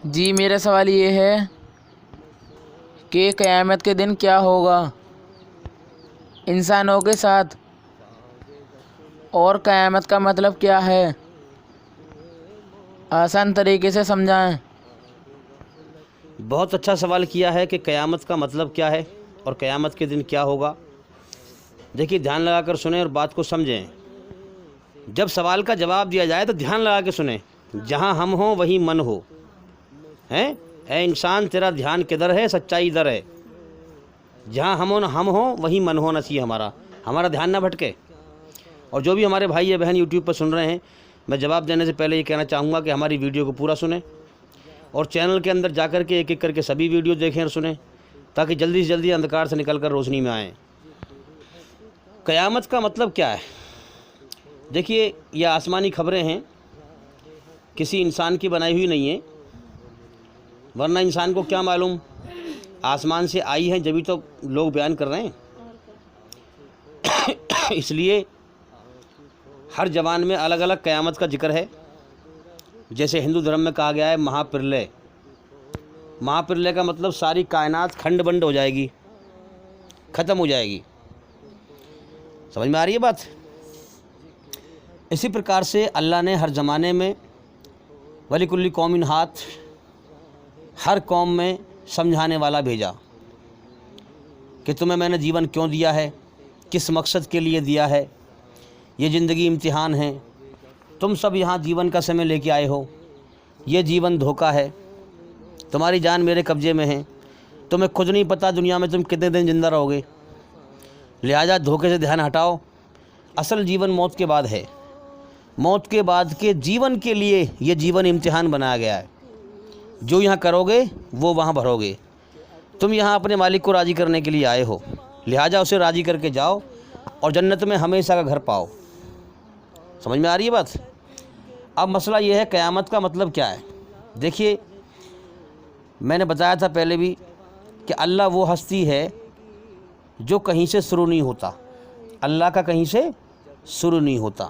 جی میرا سوال یہ ہے کہ قیامت کے دن کیا ہوگا انسانوں کے ساتھ، اور قیامت کا مطلب کیا ہے؟ آسان طریقے سے سمجھائیں۔ بہت اچھا سوال کیا ہے کہ قیامت کا مطلب کیا ہے اور قیامت کے دن کیا ہوگا۔ دیکھیے، دھیان لگا کر سنیں اور بات کو سمجھیں۔ جب سوال کا جواب دیا جائے تو دھیان لگا کے سنیں۔ جہاں ہم ہوں وہیں من ہو، ہیں اے انسان تیرا دھیان کدھر ہے؟ سچائی ادھر ہے۔ جہاں ہم ہوں وہیں من ہونا چاہیے، ہمارا دھیان نہ بھٹکے۔ اور جو بھی ہمارے بھائی یا بہن یوٹیوب پر سن رہے ہیں، میں جواب دینے سے پہلے یہ کہنا چاہوں گا کہ ہماری ویڈیو کو پورا سنیں اور چینل کے اندر جا کر کے ایک ایک کر کے سبھی ویڈیو دیکھیں اور سنیں، تاکہ جلدی سے جلدی اندھکار سے نکل کر روشنی میں آئیں۔ قیامت کا مطلب کیا ہے؟ دیکھیے، یہ آسمانی خبریں ہیں، کسی انسان کی بنائی ہوئی نہیں ہیں، ورنہ انسان کو کیا معلوم آسمان سے آئی ہیں، جبھی تو لوگ بیان کر رہے ہیں۔ اس لیے ہر زبان میں الگ الگ قیامت کا ذکر ہے۔ جیسے ہندو دھرم میں کہا گیا ہے مہا پرلے۔ مہا پرلے کا مطلب ساری کائنات کھنڈ بنڈ ہو جائے گی، ختم ہو جائے گی۔ سمجھ میں آ رہی ہے بات؟ اسی پرکار سے اللہ نے ہر زمانے میں وَلِكُلِّ قَوْمٍ ہاتھ، ہر قوم میں سمجھانے والا بھیجا کہ تمہیں میں نے جیون کیوں دیا ہے، کس مقصد کے لیے دیا ہے، یہ زندگی امتحان ہے، تم سب یہاں جیون کا سمے لے کے آئے ہو، یہ جیون دھوکہ ہے، تمہاری جان میرے قبضے میں ہے، تمہیں خود نہیں پتہ دنیا میں تم کتنے دن زندہ رہو گے، لہٰذا دھوکے سے دھیان ہٹاؤ۔ اصل جیون موت کے بعد ہے، موت کے بعد کے جیون کے لیے یہ جیون امتحان بنایا گیا ہے۔ جو یہاں کرو گے وہ وہاں بھرو گے۔ تم یہاں اپنے مالک کو راضی کرنے کے لیے آئے ہو، لہٰذا اسے راضی کر کے جاؤ اور جنت میں ہمیشہ کا گھر پاؤ۔ سمجھ میں آ رہی ہے بات؟ اب مسئلہ یہ ہے قیامت کا مطلب کیا ہے۔ دیکھیے، میں نے بتایا تھا پہلے بھی کہ اللہ وہ ہستی ہے جو کہیں سے شروع نہیں ہوتا۔ اللہ کا کہیں سے شروع نہیں ہوتا،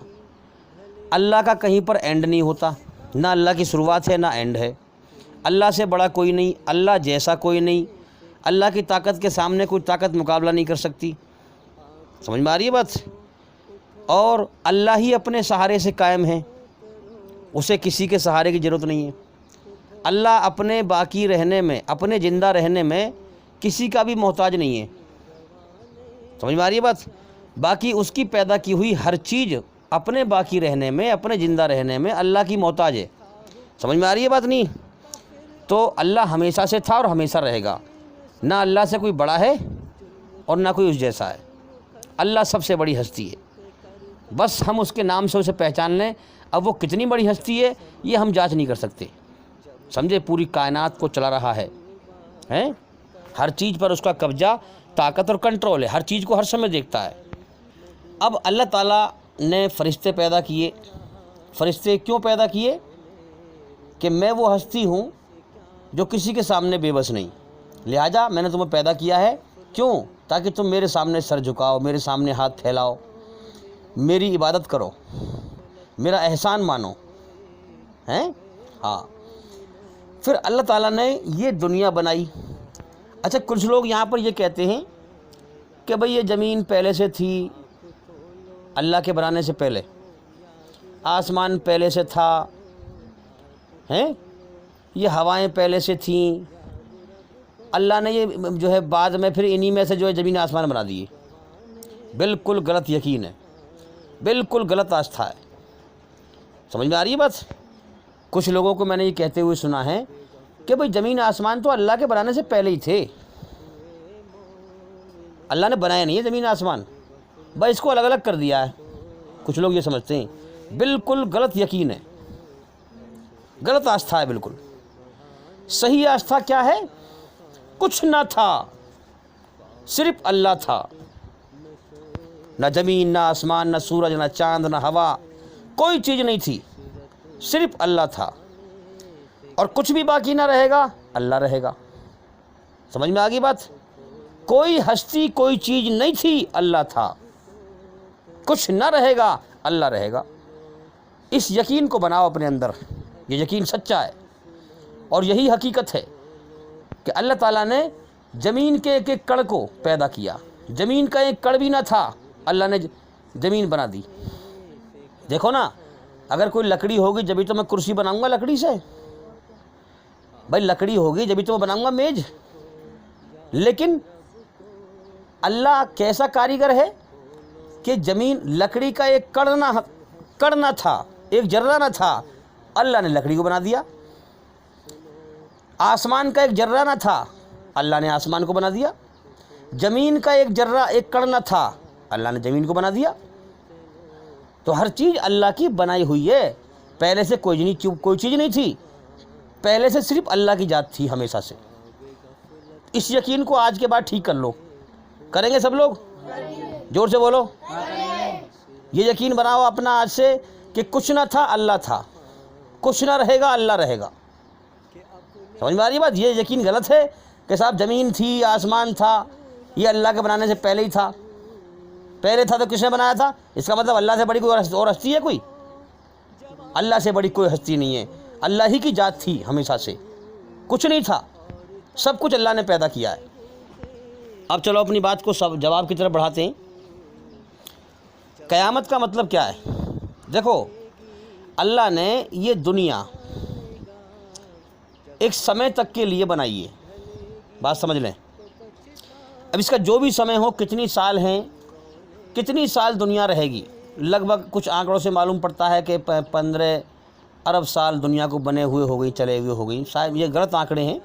اللہ کا کہیں پر اینڈ نہیں ہوتا، نہ اللہ کی شروعات ہے نہ اینڈ ہے۔ اللہ سے بڑا کوئی نہیں، اللہ جیسا کوئی نہیں، اللہ کی طاقت کے سامنے کوئی طاقت مقابلہ نہیں کر سکتی۔ سمجھ میں آ رہی ہے بات؟ اور اللہ ہی اپنے سہارے سے قائم ہے، اسے کسی کے سہارے کی ضرورت نہیں ہے۔ اللہ اپنے باقی رہنے میں، اپنے زندہ رہنے میں کسی کا بھی محتاج نہیں ہے۔ سمجھ میں آ رہی ہے بات؟ باقی اس کی پیدا کی ہوئی ہر چیز اپنے باقی رہنے میں، اپنے زندہ رہنے میں اللہ کی محتاج ہے۔ سمجھ میں آ رہی ہے بات نہیں؟ تو اللہ ہمیشہ سے تھا اور ہمیشہ رہے گا، نہ اللہ سے کوئی بڑا ہے اور نہ کوئی اس جیسا ہے۔ اللہ سب سے بڑی ہستی ہے، بس ہم اس کے نام سے اسے پہچان لیں۔ اب وہ کتنی بڑی ہستی ہے یہ ہم جانچ نہیں کر سکتے، سمجھے؟ پوری کائنات کو چلا رہا ہے، ہر چیز پر اس کا قبضہ، طاقت اور کنٹرول ہے، ہر چیز کو ہر سمے دیکھتا ہے۔ اب اللہ تعالیٰ نے فرشتے پیدا کیے۔ فرشتے کیوں پیدا کیے؟ کہ میں وہ ہستی ہوں جو کسی کے سامنے بے بس نہیں، لہٰذا میں نے تمہیں پیدا کیا ہے۔ کیوں؟ تاکہ تم میرے سامنے سر جھکاؤ، میرے سامنے ہاتھ پھیلاؤ، میری عبادت کرو، میرا احسان مانو، ہاں۔ پھر اللہ تعالیٰ نے یہ دنیا بنائی۔ اچھا، کچھ لوگ یہاں پر یہ کہتے ہیں کہ بھئی یہ زمین پہلے سے تھی، اللہ کے بنانے سے پہلے آسمان پہلے سے تھا، یہ ہوائیں پہلے سے تھیں، اللہ نے یہ جو ہے بعد میں پھر انہی میں سے جو ہے زمین آسمان بنا دیے۔ بالکل غلط یقین ہے، بالکل غلط آستھا ہے۔ سمجھ میں آ رہی ہے بات؟ کچھ لوگوں کو میں نے یہ کہتے ہوئے سنا ہے کہ بھئی زمین آسمان تو اللہ کے بنانے سے پہلے ہی تھے، اللہ نے بنایا نہیں ہے زمین آسمان، بس اس کو الگ الگ کر دیا ہے۔ کچھ لوگ یہ سمجھتے ہیں، بالکل غلط یقین ہے، غلط آستھا ہے بالکل۔ صحیح آستھا کیا ہے؟ کچھ نہ تھا، صرف اللہ تھا، نہ زمین، نہ آسمان، نہ سورج، نہ چاند، نہ ہوا، کوئی چیز نہیں تھی، صرف اللہ تھا۔ اور کچھ بھی باقی نہ رہے گا، اللہ رہے گا۔ سمجھ میں آ گئی بات؟ کوئی ہستی، کوئی چیز نہیں تھی، اللہ تھا۔ کچھ نہ رہے گا، اللہ رہے گا۔ اس یقین کو بناؤ اپنے اندر، یہ یقین سچا ہے۔ اور یہی حقیقت ہے کہ اللہ تعالیٰ نے زمین کے ایک ایک کڑ کو پیدا کیا. زمین کا ایک کڑ بھی نہ تھا, اللہ نے زمین بنا دی. دیکھو نا, اگر کوئی لکڑی ہوگی جبھی تو میں کرسی بناؤں گا لکڑی سے, بھائی لکڑی ہوگی جبھی تو میں بناؤں گا میز. لیکن اللہ کیسا کاریگر ہے کہ زمین, لکڑی کا ایک کڑ نہ تھا, ایک ذرہ نہ تھا, اللہ نے لکڑی کو بنا دیا. آسمان کا ایک ذرہ نہ تھا, اللہ نے آسمان کو بنا دیا. زمین کا ایک ذرہ, ایک کڑ نہ تھا, اللہ نے زمین کو بنا دیا. تو ہر چیز اللہ کی بنائی ہوئی ہے. پہلے سے کوئی چیز نہیں تھی, پہلے سے صرف اللہ کی ذات تھی ہمیشہ سے. اس یقین کو آج کے بعد ٹھیک کر لو. کریں گے سب لوگ؟ زور سے بولو. یہ یقین بناؤ اپنا آج سے کہ کچھ نہ تھا اللہ تھا, کچھ نہ رہے گا اللہ رہے گا. سمجھ میں آ رہی بات؟ یہ یقین غلط ہے کہ صاحب زمین تھی, آسمان تھا, یہ اللہ کے بنانے سے پہلے ہی تھا. پہلے تھا تو کس نے بنایا تھا؟ اس کا مطلب اللہ سے بڑی کوئی اور ہستی ہے کوئی؟ اللہ سے بڑی کوئی ہستی نہیں ہے. اللہ ہی کی ذات تھی ہمیشہ سے, کچھ نہیں تھا, سب کچھ اللہ نے پیدا کیا ہے. اب چلو اپنی بات کو جواب کی طرف بڑھاتے ہیں. قیامت کا مطلب کیا ہے؟ دیکھو, اللہ نے یہ دنیا ایک سمے تک کے لیے بنائی ہے. بات سمجھ لیں. اب اس کا جو بھی سمے ہو, کتنی سال ہیں, کتنی سال دنیا رہے گی, لگ بھگ کچھ آنکڑوں سے معلوم پڑتا ہے کہ 15 ارب سال دنیا کو بنے ہوئے ہو گئی, چلے ہوئے ہو گئی. شاید یہ غلط آنکڑے ہیں,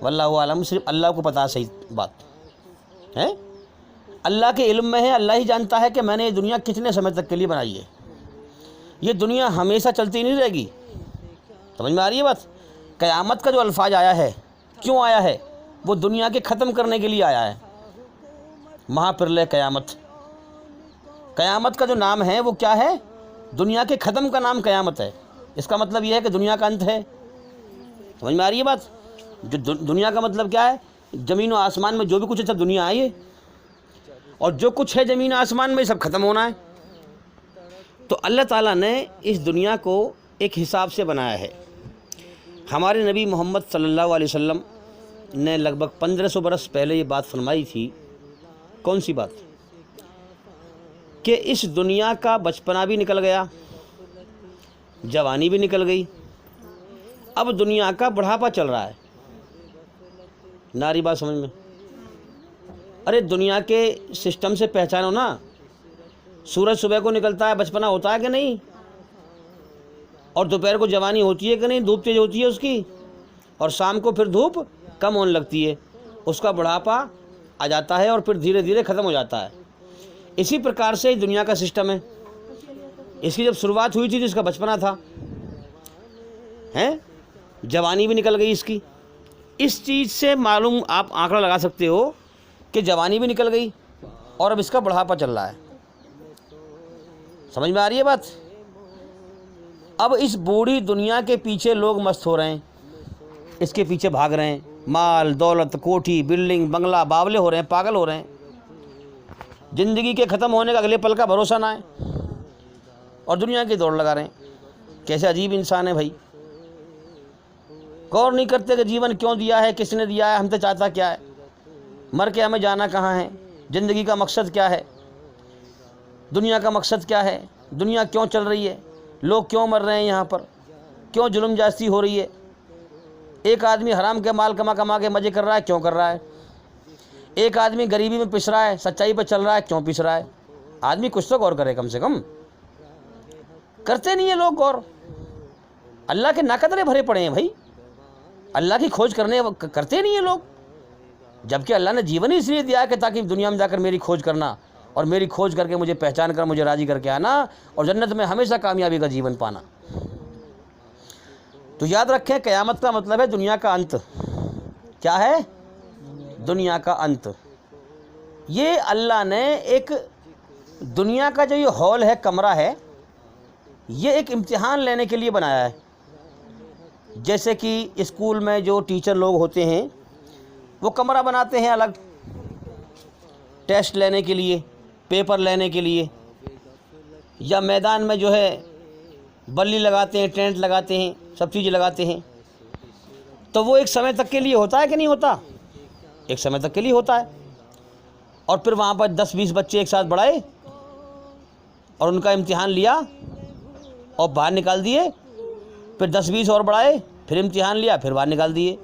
واللہ عالم, صرف اللہ کو پتہ صحیح بات ہے. اللہ کے علم میں ہے, اللہ ہی جانتا ہے کہ میں نے یہ دنیا کتنے سمے تک کے لیے بنائی ہے. یہ دنیا ہمیشہ چلتی نہیں رہے گی. سمجھ میں آ رہی ہے بات؟ قیامت کا جو الفاظ آیا ہے, کیوں آیا ہے؟ وہ دنیا کے ختم کرنے کے لیے آیا ہے. مہا پرلے قیامت, قیامت کا جو نام ہے وہ کیا ہے؟ دنیا کے ختم کا نام قیامت ہے. اس کا مطلب یہ ہے کہ دنیا کا انت ہے. سمجھ میں آ رہی ہے بات؟ جو دنیا کا مطلب کیا ہے؟ زمین و آسمان میں جو بھی کچھ ہے سب دنیا آئی ہے, اور جو کچھ ہے زمین و آسمان میں سب ختم ہونا ہے. تو اللہ تعالیٰ نے اس دنیا کو ایک حساب سے بنایا ہے. ہمارے نبی محمد صلی اللہ علیہ وسلم نے لگ بھگ 1500 برس پہلے یہ بات فرمائی تھی. کون سی بات؟ کہ اس دنیا کا بچپنا بھی نکل گیا, جوانی بھی نکل گئی, اب دنیا کا بڑھاپا چل رہا ہے. ناری بات سمجھ میں؟ ارے دنیا کے سسٹم سے پہچانو نا. سورج صبح کو نکلتا ہے, بچپنا ہوتا ہے کہ نہیں؟ اور دوپہر کو جوانی ہوتی ہے کہ نہیں؟ دھوپ تیز ہوتی ہے اس کی, اور شام کو پھر دھوپ کم ہونے لگتی ہے, اس کا بڑھاپا آ جاتا ہے اور پھر دھیرے دھیرے ختم ہو جاتا ہے. اسی پرکار سے دنیا کا سسٹم ہے. اس کی جب شروعات ہوئی تھی تو اس کا بچپنا تھا, ہیں, جوانی بھی نکل گئی اس کی. اس چیز سے معلوم آپ آنکڑا لگا سکتے ہو کہ جوانی بھی نکل گئی اور اب اس کا بڑھاپا چل رہا ہے. سمجھ میں آ رہی ہے بات؟ اب اس بوڑھی دنیا کے پیچھے لوگ مست ہو رہے ہیں, اس کے پیچھے بھاگ رہے ہیں, مال دولت, کوٹھی, بلڈنگ, بنگلہ, باولے ہو رہے ہیں, پاگل ہو رہے ہیں. زندگی کے ختم ہونے کا اگلے پل کا بھروسہ نہ ہے, اور دنیا کی دوڑ لگا رہے ہیں. کیسے عجیب انسان ہے بھائی. غور نہیں کرتے کہ جیون کیوں دیا ہے, کس نے دیا ہے, ہم سے چاہتا کیا ہے, مر کے ہمیں جانا کہاں ہے, زندگی کا مقصد کیا ہے, دنیا کا مقصد کیا ہے, دنیا کیوں چل رہی ہے, لوگ کیوں مر رہے ہیں یہاں پر, کیوں ظلم جاستی ہو رہی ہے. ایک آدمی حرام کے مال کما کے مزے کر رہا ہے, کیوں کر رہا ہے. ایک آدمی غریبی میں پس رہا ہے, سچائی پہ چل رہا ہے, کیوں پس رہا ہے. آدمی کچھ تو غور کرے, کم سے کم کرتے نہیں ہیں لوگ غور. اللہ کے ناقدرے بھرے پڑے ہیں بھائی, اللہ کی کھوج کرتے نہیں ہیں لوگ. جبکہ اللہ نے جیون ہی اس لیے دیا ہے کہ تاکہ دنیا میں جا کر میری کھوج کرنا, اور میری کھوج کر کے مجھے پہچان کر مجھے راضی کر کے آنا, اور جنت میں ہمیشہ کامیابی کا جیون پانا. تو یاد رکھیں, قیامت کا مطلب ہے دنیا کا انت. کیا ہے؟ دنیا کا انت. یہ اللہ نے ایک دنیا کا جو یہ ہال ہے, کمرہ ہے, یہ ایک امتحان لینے کے لیے بنایا ہے. جیسے کہ اسکول میں جو ٹیچر لوگ ہوتے ہیں وہ کمرہ بناتے ہیں الگ, ٹیسٹ لینے کے لیے, پیپر لینے کے لیے, یا میدان میں جو ہے بلی لگاتے ہیں, ٹینٹ لگاتے ہیں, سب چیزیں لگاتے ہیں. تو وہ ایک سمے تک کے لیے ہوتا ہے کہ نہیں ہوتا؟ ایک سمے تک کے لیے ہوتا ہے. اور پھر وہاں پر 10-20 بچے ایک ساتھ بڑھائے اور ان کا امتحان لیا اور باہر نکال دیے. پھر 10-20 اور بڑھائے، پھر امتحان لیا، پھر باہر نکال دیے.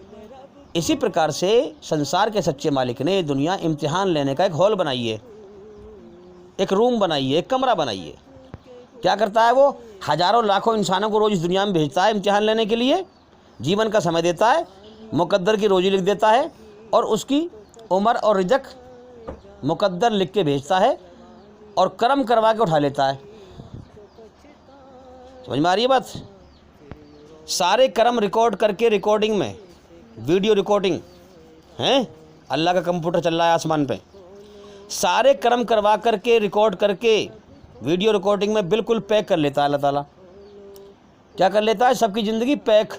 اسی پرکار سے سنسار کے سچے مالک نے یہ دنیا امتحان لینے کا ایک ہال بنائی ہے، ایک روم بنائی ہے، ایک کمرہ بنائی ہے. کیا کرتا ہے وہ؟ ہزاروں لاکھوں انسانوں کو روز اس دنیا میں بھیجتا ہے امتحان لینے کے لیے. جیون کا سمے دیتا ہے، مقدر کی روزی لکھ دیتا ہے اور اس کی عمر اور رزق مقدر لکھ کے بھیجتا ہے اور کرم کروا کے اٹھا لیتا ہے. سمجھ میں آ رہی ہے بات؟ سارے کرم ریکارڈ کر کے ریکارڈنگ میں ویڈیو ریکارڈنگ ہیں، اللہ کا کمپیوٹر چل رہا ہے آسمان پہ. سارے کرم کروا کر کے ریکارڈ کر کے ویڈیو ریکارڈنگ میں بالکل پیک کر لیتا ہے اللہ تعالیٰ. کیا کر لیتا ہے؟ سب کی زندگی پیک.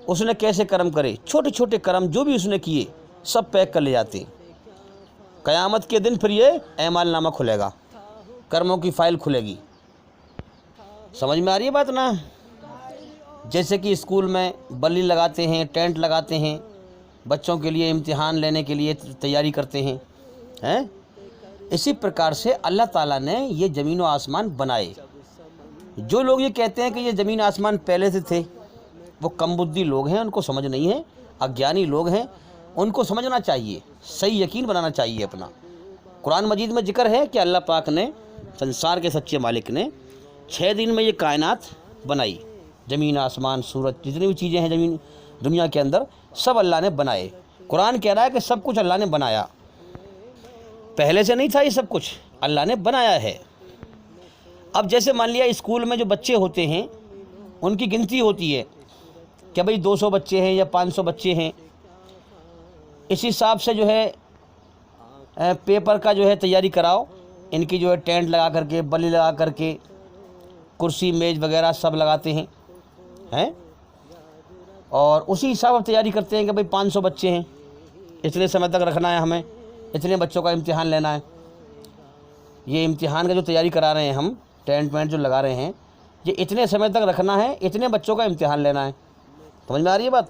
اس نے کیسے کرم کرے، چھوٹے چھوٹے کرم جو بھی اس نے کیے سب پیک کر لے جاتے ہیں. قیامت کے دن پھر یہ اعمال نامہ کھلے گا، کرموں کی فائل کھلے گی. سمجھ میں آ رہی ہے بات نا؟ جیسے کہ اسکول میں بلی لگاتے ہیں، ٹینٹ لگاتے ہیں، بچوں کے لیے امتحان لینے کے لیے تیاری کرتے ہیں، اسی پرکار سے اللہ تعالیٰ نے یہ زمین و آسمان بنائے. جو لوگ یہ کہتے ہیں کہ یہ زمین آسمان پہلے سے تھے، وہ کم بدھی لوگ ہیں، ان کو سمجھ نہیں ہے، اگیانی لوگ ہیں. ان کو سمجھنا چاہیے، صحیح یقین بنانا چاہیے اپنا. قرآن مجید میں ذکر ہے کہ اللہ پاک نے، سنسار کے سچے مالک نے 6 دن میں یہ کائنات بنائی. زمین، آسمان، سورج، جتنی بھی چیزیں ہیں زمین دنیا کے اندر سب اللہ نے بنائے. قرآن کہہ رہا ہے کہ سب کچھ اللہ نے بنایا، پہلے سے نہیں تھا، یہ سب کچھ اللہ نے بنایا ہے. اب جیسے مان لیا اسکول میں جو بچے ہوتے ہیں ان کی گنتی ہوتی ہے کہ بھئی 200 بچے ہیں یا 500 بچے ہیں. اس حساب سے جو ہے پیپر کا جو ہے تیاری کراؤ. ان کی جو ہے ٹینٹ لگا کر کے، بلی لگا کر کے، کرسی میز وغیرہ سب لگاتے ہیں اور اسی حساب سے تیاری کرتے ہیں کہ بھئی 500 بچے ہیں، اتنے سمے تک رکھنا ہے ہمیں، اتنے بچوں کا امتحان لینا ہے. یہ امتحان کا جو تیاری کرا رہے ہیں ہم، ٹینٹ وینٹ جو لگا رہے ہیں، یہ اتنے سمے تک رکھنا ہے، اتنے بچوں کا امتحان لینا ہے. سمجھ میں آ رہی ہے بات؟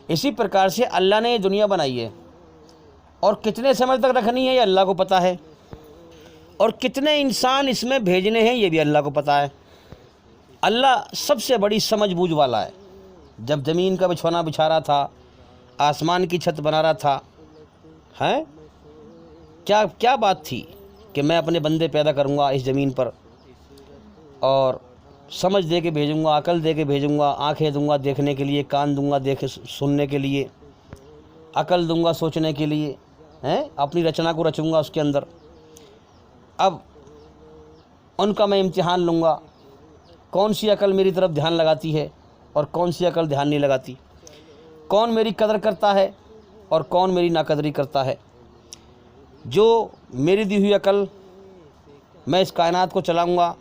اسی پرکار سے اللہ نے یہ دنیا بنائی ہے اور کتنے سمے تک رکھنی ہے یہ اللہ کو پتہ ہے، اور کتنے انسان اس میں بھیجنے ہیں یہ بھی اللہ کو پتہ ہے. اللہ سب سے بڑی سمجھ بوجھ والا ہے. جب زمین کا بچھونا بچھا رہا تھا، آسمان کی چھت بنا رہا تھا، کیا بات تھی کہ میں اپنے بندے پیدا کروں گا اس زمین پر اور سمجھ دے کے بھیجوں گا، عقل دے کے بھیجوں گا، آنکھیں دوں گا دیکھنے کے لیے، کان دوں گا سننے کے لیے، عقل دوں گا سوچنے کے لیے، اپنی رچنا کو رچوں گا اس کے اندر. اب ان کا میں امتحان لوں گا، کون سی عقل میری طرف دھیان لگاتی ہے اور کون سی عقل دھیان نہیں لگاتی، کون میری قدر کرتا ہے اور کون میری ناقدری کرتا ہے. جو میری دی ہوئی عقل میں اس کائنات کو چلاؤں گا،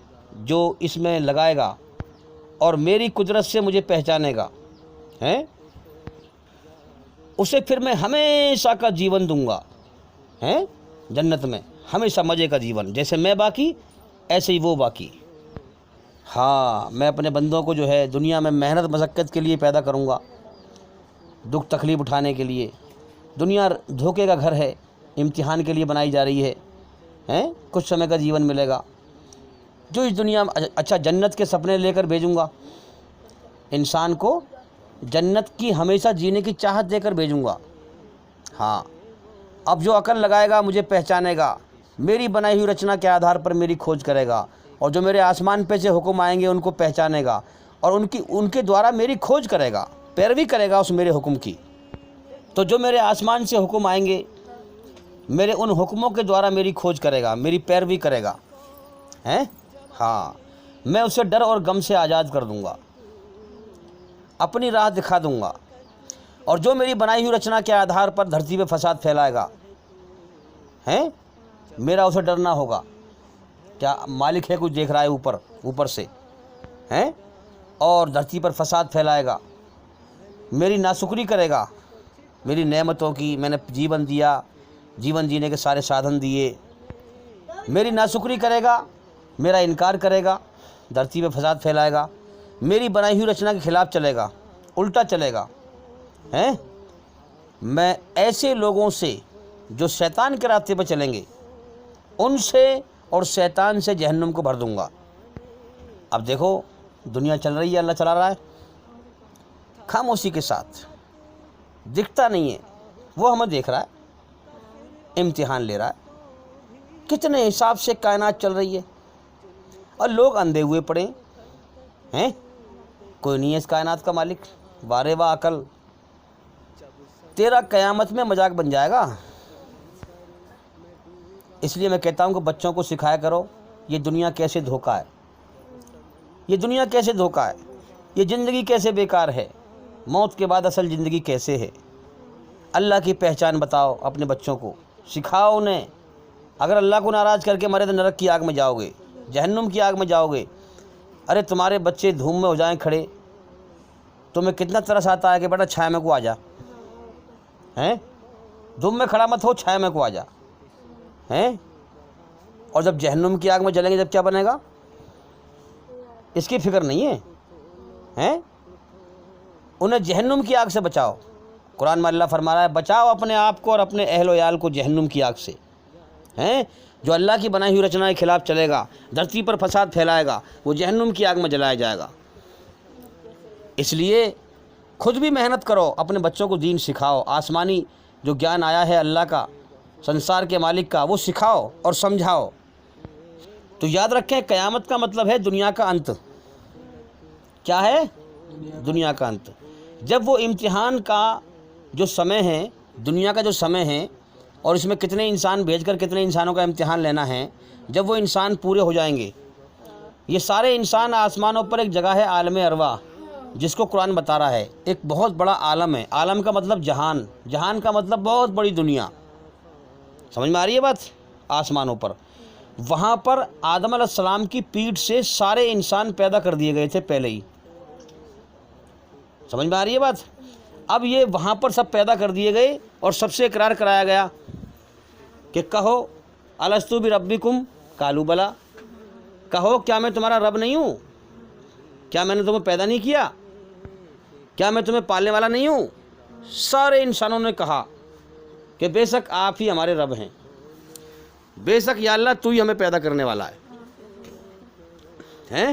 جو اس میں لگائے گا اور میری قدرت سے مجھے پہچانے گا، اسے پھر میں ہمیشہ کا جیون دوں گا، جنت میں ہمیشہ مزے کا جیون. جیسے میں باقی ایسے ہی وہ باقی. ہاں، میں اپنے بندوں کو جو ہے دنیا میں محنت مشقت کے لیے پیدا کروں گا، دکھ تکلیف اٹھانے کے لیے. دنیا دھوکے کا گھر ہے، امتحان کے لیے بنائی جا رہی ہے، کچھ سمے کا جیون ملے گا. جو اس دنیا میں اچھا جنت کے سپنے لے کر بھیجوں گا، انسان کو جنت کی ہمیشہ جینے کی چاہت دے کر بھیجوں گا. ہاں، اب جو عقل لگائے گا مجھے پہچانے گا، میری بنائی ہوئی رچنا کے آدھار پر میری کھوج کرے گا، اور جو میرے آسمان پہ سے حکم آئیں گے ان کو پہچانے گا اور ان کے دوارا میری کھوج کرے گا، پیروی کرے گا اس میرے حکم کی. تو جو میرے آسمان سے حکم آئیں گے، میرے ان حکموں کے دوارا میری کھوج کرے گا، میری پیروی کرے گا، ہاں، میں اسے ڈر اور غم سے آزاد کر دوں گا، اپنی راہ دکھا دوں گا. اور جو میری بنائی ہوئی رچنا کے آدھار پر دھرتی پہ فساد پھیلائے گا، میرا اسے ڈرنا ہوگا. کیا مالک ہے کچھ دیکھ رہا ہے اوپر سے، اور دھرتی پر فساد پھیلائے گا، میری ناشکری کرے گا، میری نعمتوں کی. میں نے جیون دیا، جیون جینے کے سارے سادھن دیے، میری ناشکری کرے گا، میرا انکار کرے گا، دھرتی پہ فساد پھیلائے گا، میری بنائی ہوئی رچنا کے خلاف چلے گا، الٹا چلے گا، ہیں میں ایسے لوگوں سے جو شیطان کے راستے پہ چلیں گے ان سے اور شیطان سے جہنم کو بھر دوں گا۔ اب دیکھو دنیا چل رہی ہے، اللہ چلا رہا ہے خاموشی کے ساتھ، دکھتا نہیں ہے، وہ ہمیں دیکھ رہا ہے، امتحان لے رہا ہے، کتنے حساب سے کائنات چل رہی ہے اور لوگ اندھے ہوئے پڑے ہیں۔ کوئی نہیں ہے اس کائنات کا مالک۔ وارے وا عقل، تیرا قیامت میں مذاق بن جائے گا۔ اس لیے میں کہتا ہوں کہ بچوں کو سکھایا کرو یہ دنیا کیسے دھوکہ ہے، یہ دنیا کیسے دھوکہ ہے، یہ زندگی کیسے بیکار ہے، موت کے بعد اصل زندگی کیسے ہے۔ اللہ کی پہچان بتاؤ اپنے بچوں کو، سکھاؤ انہیں۔ اگر اللہ کو ناراض کر کے مرے تو نرک کی آگ میں جاؤ گے، جہنم کی آگ میں جاؤ گے۔ ارے تمہارے بچے دھوم میں ہو جائیں کھڑے، تمہیں کتنا ترس آتا ہے کہ بیٹا چھائے میں کو آ جا، ہیں دھوم میں کھڑا مت ہو، چھائے میں کو آ جا، ہیں اور جب جہنم کی آگ میں جلیں گے جب کیا بنے گا اس کی فکر نہیں ہے، ہیں انہیں جہنم کی آگ سے بچاؤ۔ قرآن میں اللہ فرما رہا ہے بچاؤ اپنے آپ کو اور اپنے اہل و عیال کو جہنم کی آگ سے، ہیں جو اللہ کی بنائی ہوئی رچنا کے خلاف چلے گا، دھرتی پر فساد پھیلائے گا، وہ جہنم کی آگ میں جلایا جائے گا۔ اس لیے خود بھی محنت کرو، اپنے بچوں کو دین سکھاؤ، آسمانی جو گیان آیا ہے اللہ کا، سنسار کے مالک کا، وہ سکھاؤ اور سمجھاؤ۔ تو یاد رکھیں قیامت کا مطلب ہے دنیا کا انت۔ کیا ہے؟ دنیا کا انت۔ جب وہ امتحان کا جو سمے ہے، دنیا کا جو سمے ہے، اور اس میں کتنے انسان بھیج کر کتنے انسانوں کا امتحان لینا ہے، جب وہ انسان پورے ہو جائیں گے، یہ سارے انسان آسمانوں پر ایک جگہ ہے عالم ارواح، جس کو قرآن بتا رہا ہے ایک بہت بڑا عالم ہے۔ عالم کا مطلب جہان، جہان کا مطلب بہت بڑی دنیا، سمجھ میں آ رہی ہے بات؟ آسمانوں پر، وہاں پر آدم علیہ السلام کی پیٹھ سے سارے انسان پیدا کر دیے گئے تھے پہلے ہی، سمجھ میں آ رہی ہے بات؟ اب یہ وہاں پر سب پیدا کر دیے گئے اور سب سے اقرار کرایا گیا کہ کہو الستو بربکم قالوا بلا، کہو کیا میں تمہارا رب نہیں ہوں؟ کیا میں نے تمہیں پیدا نہیں کیا؟ کیا میں تمہیں پالنے والا نہیں ہوں؟ سارے انسانوں نے کہا کہ بے شک آپ ہی ہمارے رب ہیں، بے شک یا اللہ تو ہی ہمیں پیدا کرنے والا ہے۔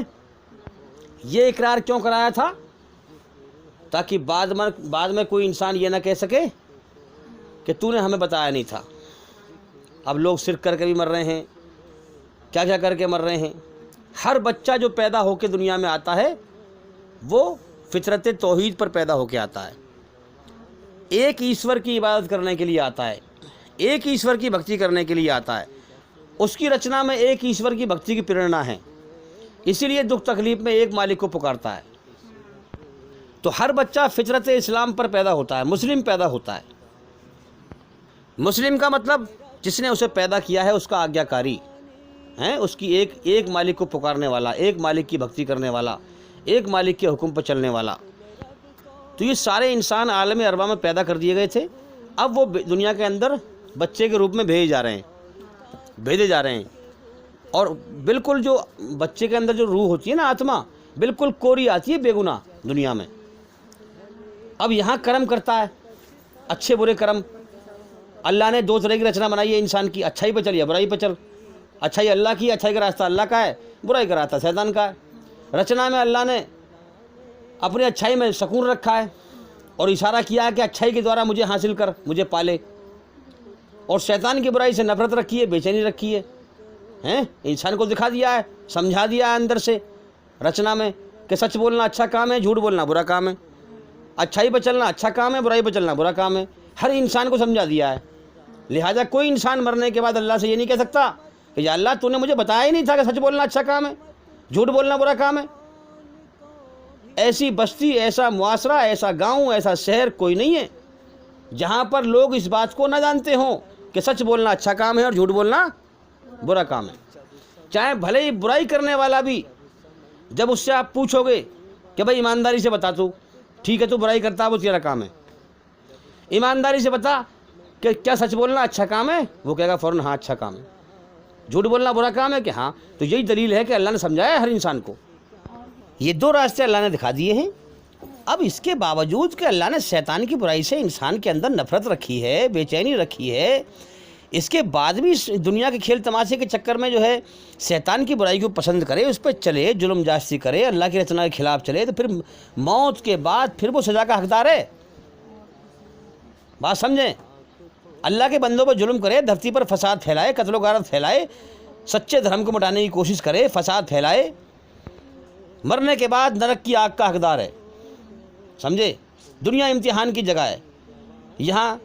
یہ اقرار کیوں کرایا تھا؟ تاکہ بعد میں کوئی انسان یہ نہ کہہ سکے کہ تو نے ہمیں بتایا نہیں تھا۔ اب لوگ شرک کر کے بھی مر رہے ہیں، کیا کیا کر کے مر رہے ہیں۔ ہر بچہ جو پیدا ہو کے دنیا میں آتا ہے وہ فطرت توحید پر پیدا ہو کے آتا ہے، ایک ایشور کی عبادت کرنے کے لیے آتا ہے، ایک ایشور کی بھکتی کرنے کے لیے آتا ہے۔ اس کی رچنا میں ایک ایشور کی بھکتی کی پریرنا ہے، اسی لیے دکھ تکلیف میں ایک مالک کو پکارتا ہے۔ تو ہر بچہ فطرت اسلام پر پیدا ہوتا ہے، مسلم پیدا ہوتا ہے۔ مسلم کا مطلب جس نے اسے پیدا کیا ہے اس کا آگیا کاری ہے، اس کی ایک مالک کو پکارنے والا، ایک مالک کی بھکتی کرنے والا، ایک مالک کے حکم پر چلنے والا۔ تو یہ سارے انسان عالم ارواح میں پیدا کر دیے گئے تھے، اب وہ دنیا کے اندر بچے کے روپ میں بھیجے جا رہے ہیں۔ اور بالکل جو بچے کے اندر جو روح ہوتی ہے نا، آتما، بالکل کوری آتی ہے، بے گناہ دنیا میں۔ اب یہاں کرم کرتا ہے، اچھے برے کرم۔ اللہ نے دو طرح کی رچنا بنائی ہے انسان کی، اچھائی پہ چل یا برائی پہ چل۔ اچھائی اللہ کی، اچھائی کا راستہ اللہ کا ہے، برائی کا راستہ شیطان کا ہے۔ رچنا میں اللہ نے اپنی اچھائی میں سکون رکھا ہے اور اشارہ کیا ہے کہ اچھائی کے دوارا مجھے حاصل کر، مجھے پالے، اور شیطان کی برائی سے نفرت رکھی ہے، بے چینی رکھی ہے۔ انسان کو دکھا دیا ہے، سمجھا دیا ہے اندر سے رچنا میں کہ سچ بولنا اچھا کام ہے، جھوٹ بولنا برا کام ہے، اچھائی پہ چلنا اچھا کام ہے، برائی پہ چلنا برا کام ہے۔ ہر انسان کو سمجھا دیا ہے۔ لہٰذا کوئی انسان مرنے کے بعد اللہ سے یہ نہیں کہہ سکتا کہ یا اللہ تو نے مجھے بتایا ہی نہیں تھا کہ سچ بولنا اچھا کام ہے، جھوٹ بولنا برا کام ہے۔ ایسی بستی، ایسا معاشرہ، ایسا گاؤں، ایسا شہر کوئی نہیں ہے جہاں پر لوگ اس بات کو نہ جانتے ہوں کہ سچ بولنا اچھا کام ہے اور جھوٹ بولنا برا کام ہے۔ چاہے بھلے ہی برائی کرنے والا بھی، جب اس سے آپ پوچھو گے کہ بھائی ایمانداری سے بتا، تو ٹھیک ہے تو برائی کرتا ہے وہ تیرا کام ہے، ایمانداری سے بتا کہ کیا سچ بولنا اچھا کام ہے، وہ کہے گا فوراً ہاں اچھا کام ہے۔ جھوٹ بولنا برا کام ہے کہ ہاں، تو یہی دلیل ہے کہ اللہ نے سمجھایا ہر انسان کو۔ یہ دو راستے اللہ نے دکھا دیے ہیں، اب اس کے باوجود کہ اللہ نے شیطان کی برائی سے انسان کے اندر نفرت رکھی ہے، بے چینی رکھی ہے، اس کے بعد بھی اس دنیا کے کھیل تماشے کے چکر میں جو ہے شیطان کی برائی کو پسند کرے، اس پہ چلے، ظلم جاستی کرے، اللہ کی رچنا کے خلاف چلے، تو پھر موت کے بعد پھر وہ سزا کا حقدار ہے۔ بات سمجھیں، اللہ کے بندوں پر ظلم کرے، دھرتی پر فساد پھیلائے، قتل و غارت پھیلائے، سچے دھرم کو مٹانے کی کوشش کرے، فساد پھیلائے، مرنے کے بعد نرک کی آگ کا حقدار ہے۔ سمجھے؟ دنیا امتحان کی جگہ ہے، یہاں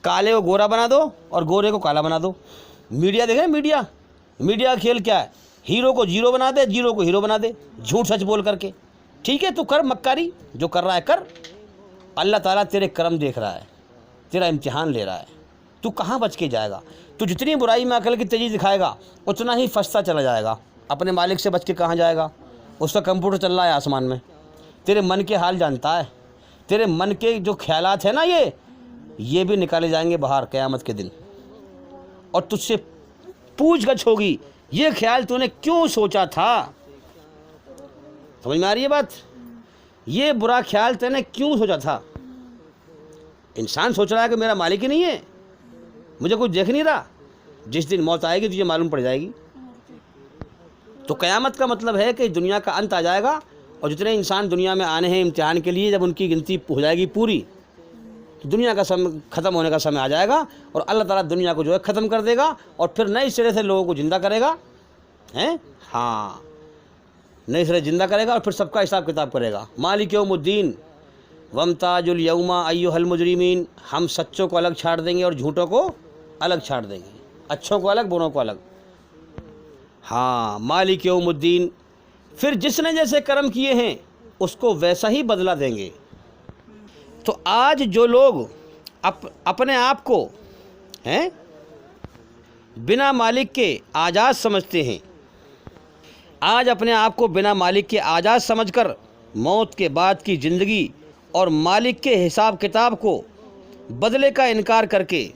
کالے کو گورا بنا دو اور گورے کو کالا بنا دو۔ میڈیا دیکھیں، میڈیا کا کھیل کیا ہے؟ ہیرو کو جیرو بنا دے، جیرو کو ہیرو بنا دے، جھوٹ سچ بول کر کے۔ ٹھیک ہے، تو کر مکاری، جو کر رہا ہے کر، اللہ تعالیٰ تیرے کرم دیکھ رہا ہے، تیرا امتحان لے رہا ہے، تو کہاں بچ کے جائے گا؟ تو جتنی برائی میں عقل کی تیزی دکھائے گا اتنا ہی پھنستا چلا جائے گا، اپنے مالک سے بچ کے کہاں جائے گا؟ اس کا کمپیوٹر چل رہا ہے آسمان میں، تیرے من کے حال جانتا ہے، تیرے من کے جو خیالات ہیں نا یہ بھی نکالے جائیں گے باہر قیامت کے دن، اور تجھ سے پوچھ گچھ ہوگی، یہ خیال تو نے کیوں سوچا تھا؟ سمجھ میں آ رہی ہے بات؟ یہ برا خیال تو نے کیوں سوچا تھا؟ انسان سوچ رہا ہے کہ میرا مالک ہی نہیں ہے، مجھے کچھ دیکھ نہیں رہا، جس دن موت آئے گی تجھے معلوم پڑ جائے گی۔ تو قیامت کا مطلب ہے کہ دنیا کا انت آ جائے گا، اور جتنے انسان دنیا میں آنے ہیں امتحان کے لیے، جب ان کی گنتی ہو جائے گی پوری، تو دنیا کا ختم ہونے کا سمے آ جائے گا، اور اللہ تعالیٰ دنیا کو جو ہے ختم کر دے گا، اور پھر نئے سرے سے لوگوں کو زندہ کرے گا۔ ہاں، نئے سرے زندہ کرے گا، اور پھر سب کا حساب کتاب کرے گا۔ مالک یوم الدین وامتاز الیوم ایھا المجرمین، ہم سچوں کو الگ چھاڑ دیں گے اور جھوٹوں کو الگ چھاڑ دیں گے، اچھوں کو الگ، بروں کو الگ۔ ہاں، مالک یوم الدین، پھر جس نے جیسے کرم کیے ہیں اس کو ویسا ہی بدلہ دیں گے۔ تو آج جو لوگ اپنے آپ کو بنا مالک کے آزاد سمجھتے ہیں، آج اپنے آپ کو بنا مالک کے آزاد سمجھ کر موت کے بعد کی زندگی اور مالک کے حساب کتاب کو بدلے کا انکار کر کے،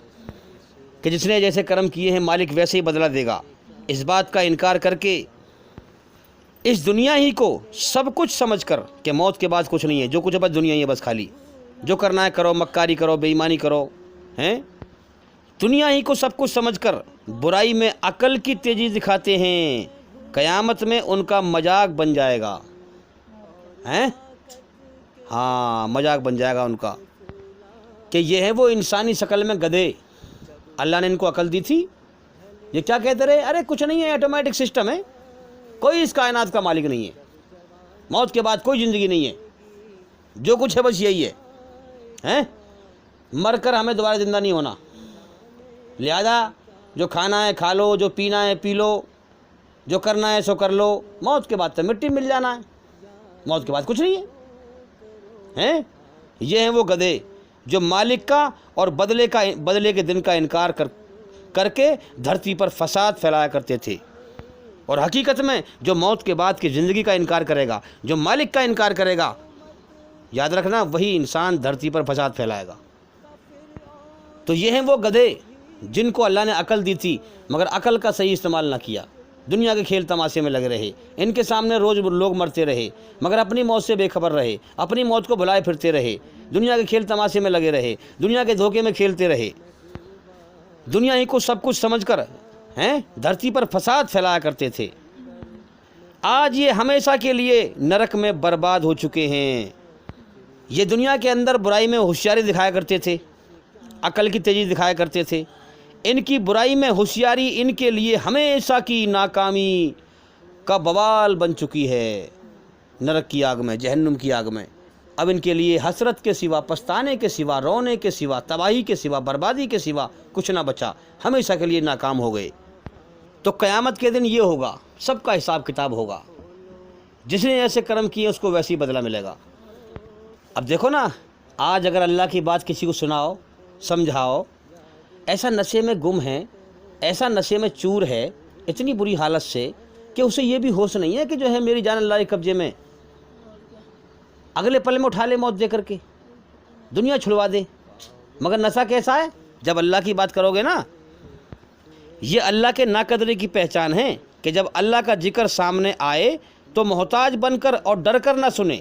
کہ جس نے جیسے کرم کیے ہیں مالک ویسے ہی بدلہ دے گا، اس بات کا انکار کر کے اس دنیا ہی کو سب کچھ سمجھ کر کہ موت کے بعد کچھ نہیں ہے، جو کچھ ہے بس دنیا ہی ہے، بس خالی جو کرنا ہے کرو، مکاری کرو، بے ایمانی کرو، دنیا ہی کو سب کچھ سمجھ کر برائی میں عقل کی تیزی دکھاتے ہیں، قیامت میں ان کا مذاق بن جائے گا۔ ہاں، مذاق بن جائے گا ان کا، کہ یہ ہے وہ انسانی شکل میں گدھے، اللہ نے ان کو عقل دی تھی، یہ کیا کہتے رہے؟ ارے کچھ نہیں ہے، آٹومیٹک سسٹم ہے، کوئی اس کائنات کا مالک نہیں ہے، موت کے بعد کوئی زندگی نہیں ہے، جو کچھ ہے بس یہی ہے، مر کر ہمیں دوبارہ زندہ نہیں ہونا، لہذا جو کھانا ہے کھا لو، جو پینا ہے پی لو، جو کرنا ہے سو کر لو، موت کے بعد تو مٹی مل جانا ہے، موت کے بعد کچھ نہیں ہے۔ یہ ہیں وہ گدھے جو مالک کا اور بدلے کے دن کا انکار کر کے دھرتی پر فساد پھیلایا کرتے تھے، اور حقیقت میں جو موت کے بعد کی زندگی کا انکار کرے گا، جو مالک کا انکار کرے گا، یاد رکھنا وہی انسان دھرتی پر فساد پھیلائے گا۔ تو یہ ہیں وہ گدھے جن کو اللہ نے عقل دی تھی مگر عقل کا صحیح استعمال نہ کیا، دنیا کے کھیل تماشے میں لگے رہے، ان کے سامنے روز لوگ مرتے رہے مگر اپنی موت سے بے خبر رہے، اپنی موت کو بھلائے پھرتے رہے، دنیا کے کھیل تماشے میں لگے رہے، دنیا کے دھوکے میں کھیلتے رہے، دنیا ہی کو سب کچھ سمجھ کر دھرتی پر فساد پھیلایا کرتے تھے۔ آج یہ ہمیشہ کے لیے نرک میں برباد ہو چکے ہیں۔ یہ دنیا کے اندر برائی میں ہوشیاری دکھایا کرتے تھے، عقل کی تیزی دکھایا کرتے تھے، ان کی برائی میں ہوشیاری ان کے لیے ہمیشہ کی ناکامی کا بوال بن چکی ہے، نرک کی آگ میں، جہنم کی آگ میں۔ اب ان کے لیے حسرت کے سوا، پچھتانے کے سوا، رونے کے سوا، تباہی کے سوا، بربادی کے سوا کچھ نہ بچا، ہمیشہ کے لیے ناکام ہو گئے۔ تو قیامت کے دن یہ ہوگا، سب کا حساب کتاب ہوگا، جس نے ایسے کرم کیے اس کو ویسے ہی بدلہ ملے گا۔ اب دیکھو نا، آج اگر اللہ کی بات کسی کو سناؤ، سمجھاؤ، ایسا نشے میں گم ہے، ایسا نشے میں چور ہے، اتنی بری حالت سے کہ اسے یہ بھی ہوش نہیں ہے کہ جو ہے میری جان اللہ کے قبضے میں، اگلے پل میں اٹھا لے موت دے کر کے، دنیا چھڑوا دے۔ مگر نشہ کیسا ہے؟ جب اللہ کی بات کرو گے نا، یہ اللہ کے ناقدری کی پہچان ہے کہ جب اللہ کا ذکر سامنے آئے تو محتاج بن کر اور ڈر کر نہ سنے،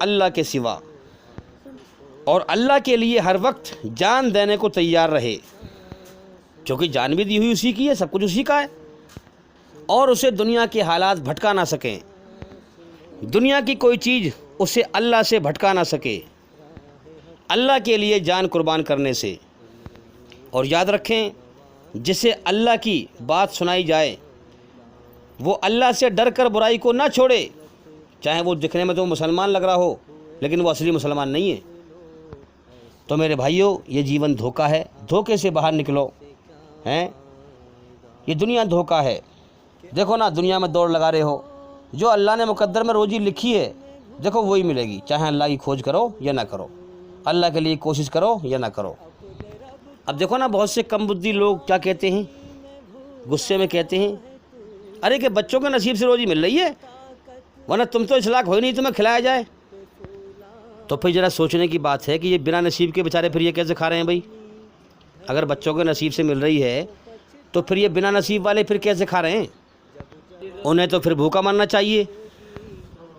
اللہ کے سوا، اور اللہ کے لیے ہر وقت جان دینے کو تیار رہے، کیونکہ جان بھی دی ہوئی اسی کی ہے، سب کچھ اسی کا ہے، اور اسے دنیا کے حالات بھٹکا نہ سکیں، دنیا کی کوئی چیز اسے اللہ سے بھٹکا نہ سکے، اللہ کے لیے جان قربان کرنے سے۔ اور یاد رکھیں، جسے اللہ کی بات سنائی جائے وہ اللہ سے ڈر کر برائی کو نہ چھوڑے، چاہے وہ دکھنے میں تو مسلمان لگ رہا ہو لیکن وہ اصلی مسلمان نہیں ہے۔ تو میرے بھائیوں، یہ جیون دھوکہ ہے، دھوکے سے باہر نکلو ہیں، یہ دنیا دھوکہ ہے۔ دیکھو نا، دنیا میں دوڑ لگا رہے ہو، جو اللہ نے مقدر میں روزی لکھی ہے دیکھو وہی ملے گی، چاہے اللہ کی کھوج کرو یا نہ کرو، اللہ کے لیے کوشش کرو یا نہ کرو۔ اب دیکھو نا، بہت سے کم بدھی لوگ کیا کہتے ہیں، غصے میں کہتے ہیں، ارے کہ بچوں کے نصیب سے روزی مل رہی ہے، ورنہ تم تو اچلاق ہوئی نہیں، تمہیں کھلایا جائے۔ تو پھر ذرا سوچنے کی بات ہے کہ یہ بنا نصیب کے بیچارے پھر یہ کیسے کھا رہے ہیں بھائی؟ اگر بچوں کے نصیب سے مل رہی ہے تو پھر یہ بنا نصیب والے پھر کیسے کھا رہے ہیں؟ انہیں تو پھر بھوکا مرنا چاہیے۔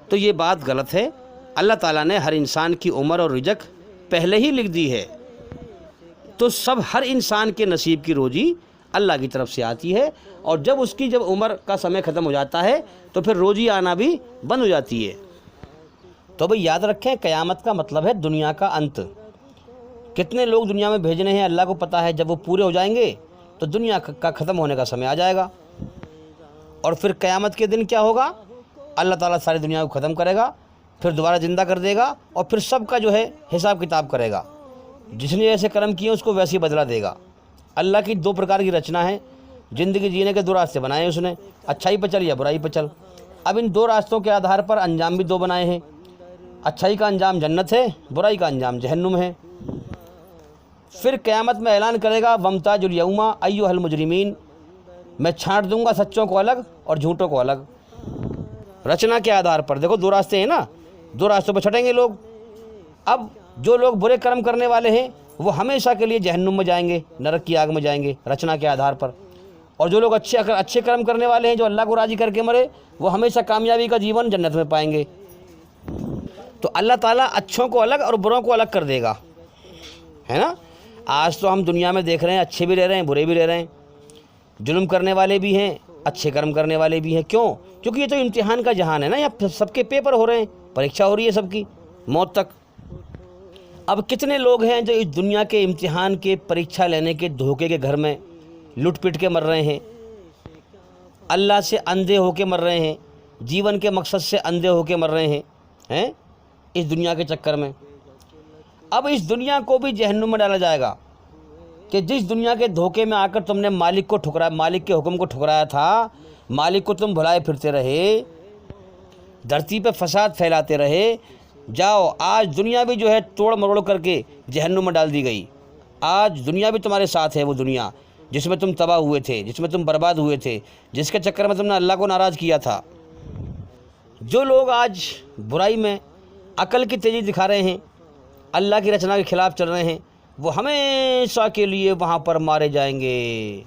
تو یہ بات غلط ہے۔ اللہ تعالیٰ نے ہر انسان کی عمر اور رزق پہلے ہی لکھ دی ہے، تو ہر انسان کے نصیب کی روزی اللہ کی طرف سے آتی ہے، اور جب اس کی عمر کا سمے ختم ہو جاتا ہے تو پھر روزی آنا بھی بند ہو جاتی ہے۔ تو بھئی یاد رکھیں، قیامت کا مطلب ہے دنیا کا انت۔ کتنے لوگ دنیا میں بھیجنے ہیں اللہ کو پتہ ہے، جب وہ پورے ہو جائیں گے تو دنیا کا ختم ہونے کا سمے آ جائے گا، اور پھر قیامت کے دن کیا ہوگا؟ اللہ تعالیٰ ساری دنیا کو ختم کرے گا، پھر دوبارہ زندہ کر دے گا، اور پھر سب کا حساب کتاب کرے گا۔ جس نے ایسے کرم کیے اس کو ویسے ہی بدلہ دے گا۔ اللہ کی دو پرکار کی رچنا ہے، زندگی جینے کے دو راستے بنائے ہیں اس نے، اچھائی پہ چل یا برائی پہ چل۔ اب ان دو راستوں کے آدھار پر انجام بھی دو بنائے ہیں، اچھائی کا انجام جنت ہے، برائی کا انجام جہنم ہے۔ پھر قیامت میں اعلان کرے گا، وامتاز الیوم ایھا المجرمین، میں چھانٹ دوں گا سچوں کو الگ اور جھوٹوں کو الگ۔ رچنا کے آدھار پر دیکھو، دو راستے ہیں نا، دو راستوں پہ چھٹیں گے لوگ۔ اب جو لوگ برے کرم کرنے والے ہیں وہ ہمیشہ کے لیے جہنم میں جائیں گے، نرک کی آگ میں جائیں گے رچنا کے آدھار پر، اور جو لوگ اچھے کرم کرنے والے ہیں، جو اللہ کو راضی کر کے مرے، وہ ہمیشہ کامیابی کا جیون جنت میں پائیں گے۔ تو اللہ تعالیٰ اچھوں کو الگ اور بروں کو الگ کر دے گا، ہے نا۔ آج تو ہم دنیا میں دیکھ رہے ہیں، اچھے بھی رہ رہے ہیں، برے بھی رہ رہے ہیں، ظلم کرنے والے بھی ہیں، اچھے کرم کرنے والے بھی ہیں۔ کیوں؟ کیونکہ یہ تو امتحان کا جہان ہے نا، یہاں سب کے پیپر ہو رہے ہیں، پریکشا ہو رہی ہے سب کی، موت تک۔ اب کتنے لوگ ہیں جو اس دنیا کے امتحان کے پریکشا لینے کے دھوکے کے گھر میں لٹ پٹ کے مر رہے ہیں، اللہ سے اندھے ہو کے مر رہے ہیں، جیون کے مقصد سے اندھے ہو کے مر رہے ہیں اس دنیا کے چکر میں۔ اب اس دنیا کو بھی جہنم میں ڈالا جائے گا کہ جس دنیا کے دھوکے میں آ کر تم نے مالک کو ٹھکرایا، مالک کے حکم کو ٹھکرایا تھا، مالک کو تم بھلائے پھرتے رہے، دھرتی پہ فساد پھیلاتے رہے، جاؤ آج دنیا بھی توڑ مروڑ کر کے جہنم میں ڈال دی گئی۔ آج دنیا بھی تمہارے ساتھ ہے، وہ دنیا جس میں تم تباہ ہوئے تھے، جس میں تم برباد ہوئے تھے، جس کے چکر میں تم نے اللہ کو ناراض کیا تھا۔ جو لوگ آج برائی میں عقل کی تیزی دکھا رہے ہیں، اللہ کی رچنا کے خلاف چل رہے ہیں، وہ ہمیشہ کے لیے وہاں پر مارے جائیں گے،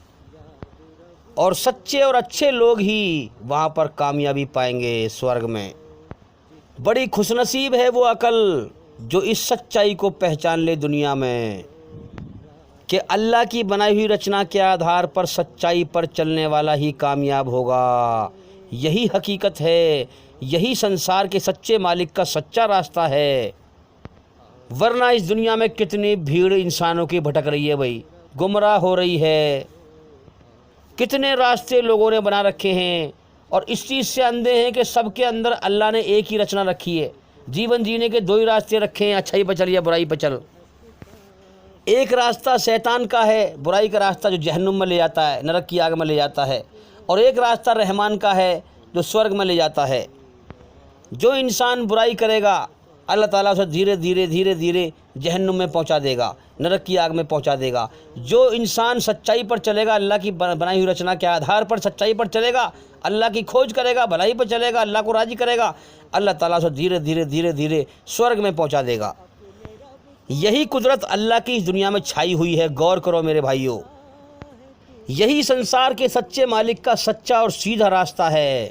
اور سچے اور اچھے لوگ ہی وہاں پر کامیابی پائیں گے سورگ میں۔ بڑی خوش نصیب ہے وہ عقل جو اس سچائی کو پہچان لے دنیا میں کہ اللہ کی بنائی ہوئی رچنا کے آدھار پر سچائی پر چلنے والا ہی کامیاب ہوگا۔ یہی حقیقت ہے، یہی سنسار کے سچے مالک کا سچا راستہ ہے۔ ورنہ اس دنیا میں کتنی بھیڑ انسانوں کی بھٹک رہی ہے بھائی، گمراہ ہو رہی ہے، کتنے راستے لوگوں نے بنا رکھے ہیں، اور اس چیز سے اندھے ہیں کہ سب کے اندر اللہ نے ایک ہی رچنا رکھی ہے، جیون جینے کے دو ہی راستے رکھے ہیں، اچھائی پہ چل یا برائی پہ چل۔ ایک راستہ شیطان کا ہے، برائی کا راستہ جو جہنم میں لے جاتا ہے، نرک کی آگ میں لے جاتا ہے، اور ایک راستہ رحمان کا ہے جو سورگ میں لے جاتا ہے۔ جو انسان برائی کرے گا اللہ تعالیٰ اسے دھیرے دھیرے دھیرے دھیرے جہنم میں پہنچا دے گا، نرک کی آگ میں پہنچا دے گا۔ جو انسان سچائی پر چلے گا، اللہ کی بنائی ہوئی رچنا کے آدھار پر سچائی پر چلے گا، اللہ کی کھوج کرے گا، بھلائی پر چلے گا، اللہ کو راضی کرے گا، اللہ تعالیٰ اسے دھیرے دھیرے دھیرے دھیرے سورگ میں پہنچا دے گا۔ یہی قدرت اللہ کی اس دنیا میں چھائی ہوئی ہے، غور کرو میرے بھائیوں۔ یہی سنسار کے سچے مالک کا سچا اور سیدھا راستہ ہے